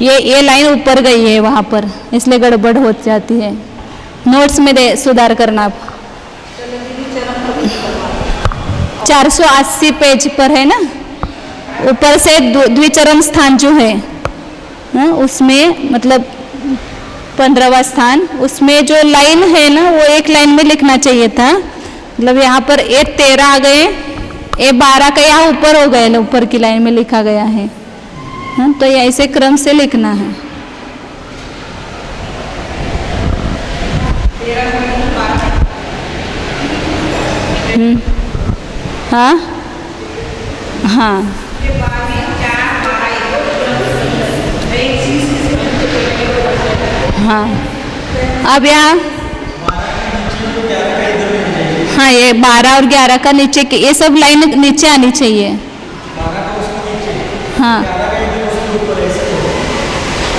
ये लाइन ऊपर गई है वहाँ पर, इसलिए गड़बड़ हो जाती है। नोट्स में सुधार करना आप। 480 पेज पर है ना, ऊपर से द्विचरम स्थान जो है, उसमें मतलब 15वां स्थान, उसमें जो लाइन है ना वो एक लाइन में लिखना चाहिए था। मतलब यहाँ पर ये 13 आ गए, ये 12 का यहाँ ऊपर हो गए, ऊपर की लाइन में लिखा गया है। तो ये ऐसे क्रम से लिखना है। हाँ हाँ हाँ, अब यहाँ हाँ, ये 12 और 11 का नीचे के ये सब लाइन नीचे आनी चाहिए। हाँ,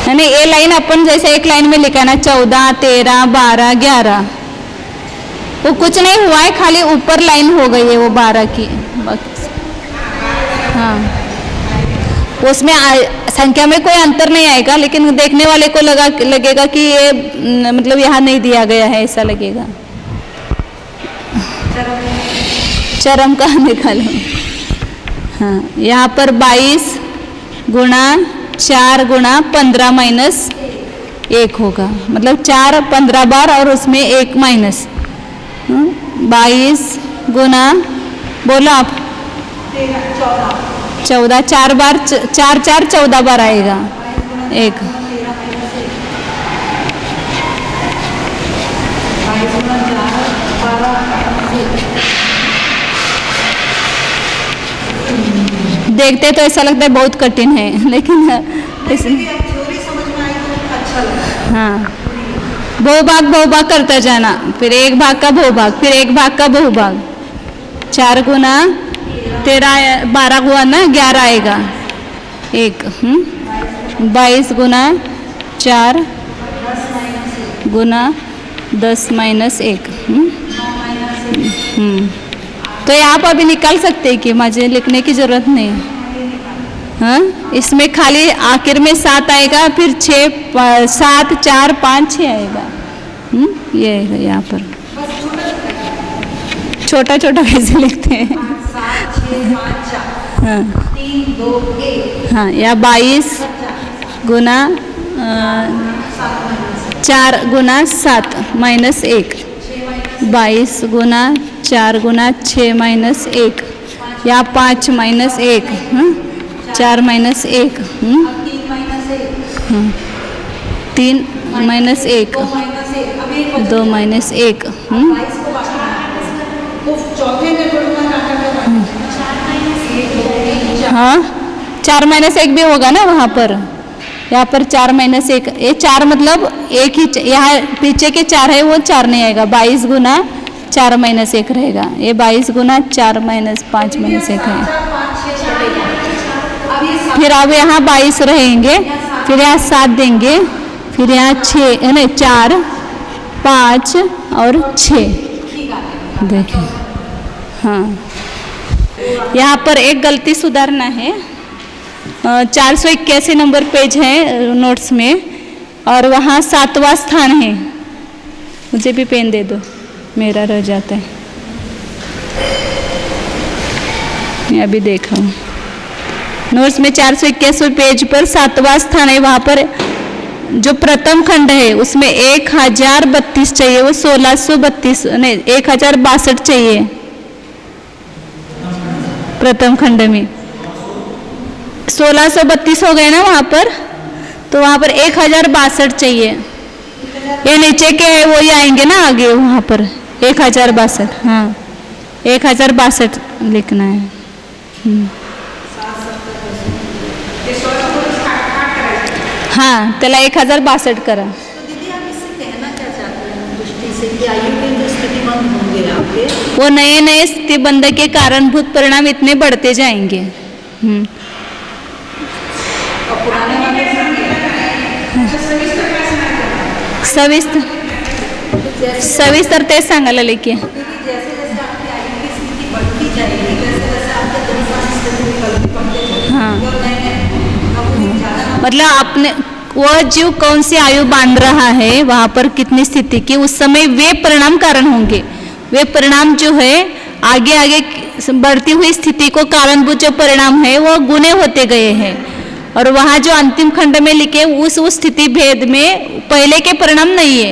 यानी ये लाइन अपन जैसे एक लाइन में लिखाना, 14 13 12 11, वो कुछ नहीं हुआ है, खाली ऊपर लाइन हो गई है वो 12 की बस। हाँ, उसमें संख्या में कोई अंतर नहीं आएगा, लेकिन देखने वाले को लगेगा कि ये मतलब यहाँ नहीं दिया गया है, ऐसा लगेगा। चरम का निकालो। हाँ, यहाँ पर 22 गुणा 4 गुणा 15 माइनस 1 होगा, मतलब 4 15 बार और उसमें 1 माइनस। 22 गुना, बोलो आप, 14, 4 बार 4 4 14 बार आएगा 1। देखते तो ऐसा लगता है बहुत कठिन है, लेकिन हाँ, बहुभाग करता जाना, फिर एक भाग का बहुभाग, फिर एक भाग का बहुभाग। 4 गुना 13, 12 गुना 11 आएगा 1। 22 गुना 4 गुना 10 माइनस 1। तो ये आप अभी निकाल सकते हैं कि मुझे लिखने की जरूरत नहीं। हाँ, इसमें खाली आखिर में 7 आएगा, फिर 6 7 4 5 6 आएगा। ये आएगा यहाँ पर। छोटा छोटा कैसे लिखते हैं? 7 6 5 4 हाँ 3 2 1। हाँ, या 22 गुना 4 गुना 7 माइनस 1। 22 गुना 4 गुना 6 माइनस 1, या 5 माइनस 1। 4 माइनस 1। 3 minus 1, 2 minus 1। हाँ, 4 माइनस 1 भी होगा ना वहाँ पर। यहाँ पर 4 माइनस 1, ये 4 मतलब एक ही, यहाँ पीछे के 4 है वो 4 नहीं आएगा। 22 गुना 4 माइनस 1 रहेगा, ये 22 गुना 4 माइनस 5 माइनस 1 है। फिर अब यहाँ 22 रहेंगे, फिर यहाँ 7 देंगे, फिर यहाँ 6 नहीं 4 5 और 6। देखिए, हाँ, यहाँ पर एक गलती सुधारना है। 481 नंबर पेज है नोट्स में, और वहाँ 7वां स्थान है। मुझे भी पेन दे दो, मेरा रह जाता है। मैं अभी देखा हूँ नोट्स में 481 पेज पर 7वां स्थान है। वहाँ पर जो प्रथम खंड है उसमें 1032 चाहिए, वो 1632 नहीं 1062 चाहिए प्रथम खंड में। 1632 हो गए ना वहाँ पर, तो वहाँ पर 1062 चाहिए। ये नीचे के है वो ही आएंगे ना आगे, वहाँ पर 1062। हाँ, 1062 लिखना है। हाँ, त्याला 1062 करा। तो दीदी आप इससे कहना क्या चाहते हैं दृष्टि से कि आयु के जो स्थितिबंध होंगे आपके, वो नए नए स्थितिबंध के कारणभूत परिणाम इतने बढ़ते जाएंगे। और पुराने वाले सविस्तर तेच सांगायला लेके। दीदी जैसे जैसे आपकी आयु की स्थिति बढ़ती जाएगी, वैसे वैसे आपके दिन सारी स्थिति विकल्प बढ़ते जाएंगे। हाँ, और नए नए ज़्यादा मतलब आपने वो जीव कौन सी आयु बांध रहा है, वहाँ पर कितनी स्थिति की, उस समय वे परिणाम कारण होंगे। वे परिणाम जो है आगे आगे बढ़ती हुई स्थिति को कारणभूत जो परिणाम है वो गुने होते गए हैं। और वहाँ जो अंतिम खंड में लिखे उस स्थिति भेद में पहले के परिणाम नहीं है,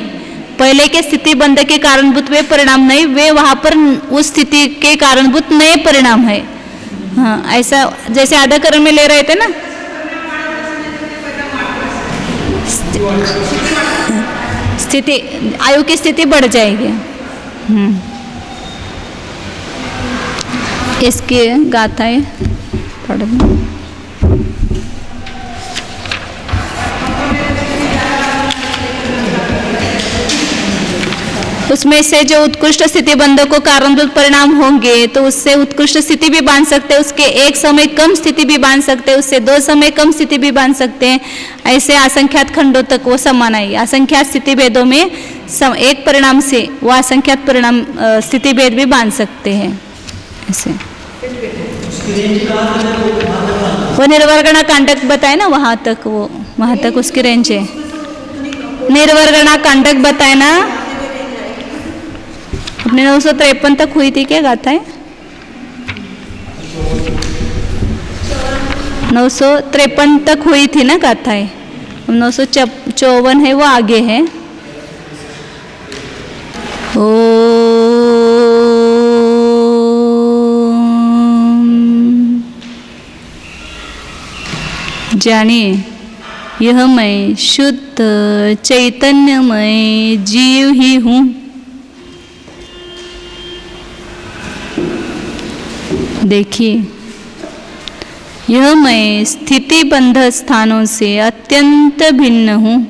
पहले के स्थिति बंध के कारणभूत वे परिणाम नहीं, वे वहाँ पर उस स्थिति के कारणभूत नए परिणाम है। हाँ, ऐसा जैसे आधाकरण में ले रहे थे ना, स्थिति आयु की स्थिति बढ़ जाएगी। इसकी गाथाएं पढ़ दो। उसमें से जो उत्कृष्ट स्थिति बंधों को कारणभूत परिणाम होंगे तो उससे उत्कृष्ट स्थिति भी बांध सकते हैं, उसके एक समय कम स्थिति भी बांध सकते हैं, उससे 2 समय कम स्थिति भी बांध सकते हैं। ऐसे असंख्यात खंडों तक वो समान आई। असंख्यात स्थिति भेदों में एक परिणाम से वो असंख्यात परिणाम स्थिति भेद भी बांध सकते हैं। ऐसे वो निर्वर्गणा कांडक बताए ना, वहाँ तक उसकी रेंज है। निर्वर्गणा कांडक बताए ना, अपने 953 तक हुई थी क्या गाथा है? 953 तक हुई थी ना गाथाएं, 954 है वो आगे है। जानिए, यह मैं शुद्ध चैतन्यमय जीव ही हूँ। देखिए, यह मैं स्थिति बंध स्थानों से अत्यंत भिन्न हूँ।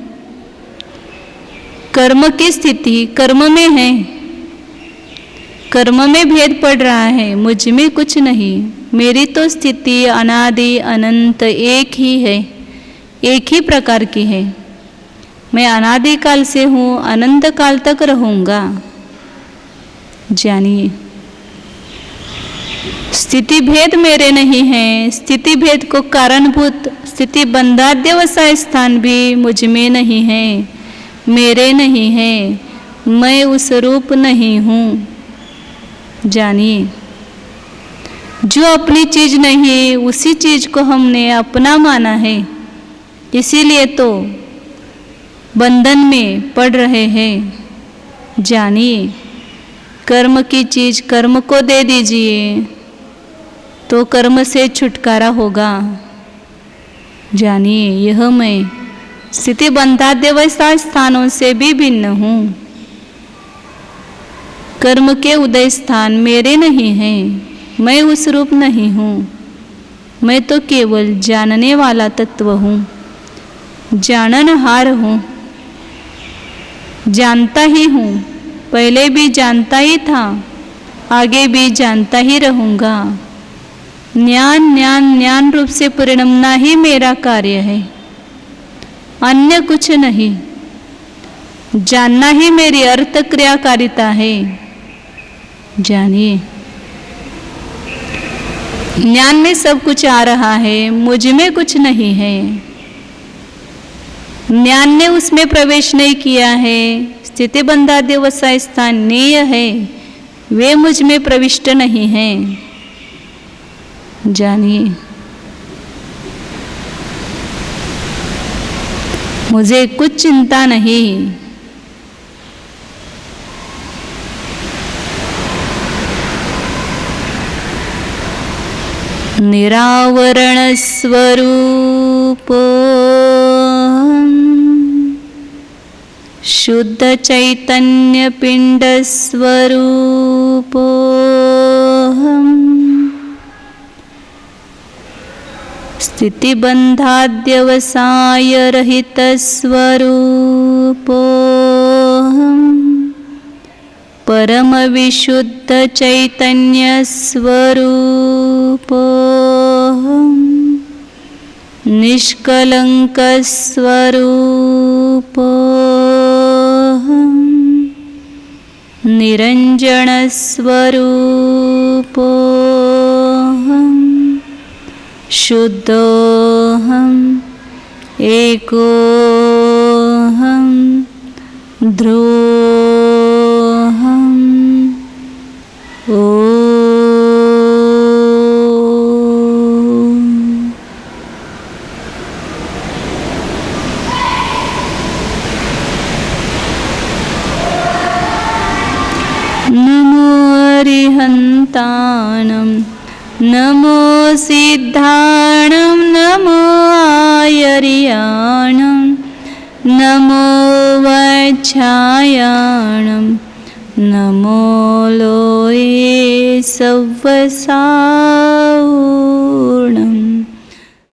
कर्म की स्थिति कर्म में है, कर्म में भेद पड़ रहा है, मुझ में कुछ नहीं। मेरी तो स्थिति अनादि अनंत एक ही है, एक ही प्रकार की है। मैं अनादि काल से हूँ, अनंत काल तक रहूँगा। जानिए, स्थिति भेद मेरे नहीं है, स्थिति भेद को कारणभूत स्थिति बंधाद्यवसाय स्थान भी मुझ में नहीं है, मेरे नहीं है, मैं उस रूप नहीं हूँ। जानिए, जो अपनी चीज नहीं उसी चीज को हमने अपना माना है, इसीलिए तो बंधन में पड़ रहे हैं। जानिए, कर्म की चीज कर्म को दे दीजिए तो कर्म से छुटकारा होगा। जानिए, यह मैं स्थिति बंधाद्यवसाय स्थानों से भी भिन्न हूँ। कर्म के उदय स्थान मेरे नहीं हैं, मैं उस रूप नहीं हूँ। मैं तो केवल जानने वाला तत्व हूँ, जाननहार हूँ, जानता ही हूँ। पहले भी जानता ही था, आगे भी जानता ही रहूँगा। ज्ञान ज्ञान ज्ञान रूप से परिणमना ही मेरा कार्य है, अन्य कुछ नहीं। जानना ही मेरी अर्थ क्रियाकारिता है। जानिए, ज्ञान में सब कुछ आ रहा है, मुझ में कुछ नहीं है। ज्ञान ने उसमें प्रवेश नहीं किया है। स्थिति बंधाद्यवसाय स्थान नेय है, वे मुझ में प्रविष्ट नहीं है। जानिए, मुझे कुछ चिंता नहीं। निरावरण स्वरूप शुद्ध चैतन्य पिंड स्वरूप स्थिति बंधाद्यवसाय रहित स्वरूप परम विशुद्ध चैतन्य स्वरूप निष्कलंक स्वरूप निरंजन स्वरूप शुद्धोहम एकोहम ध्रुवोहम ओम। नमो अरिहंताणं नमो सिद्धाणं नमो आयर्याणं नमो वच्छायाणं नमो लोये सव्वसाऊर्णं।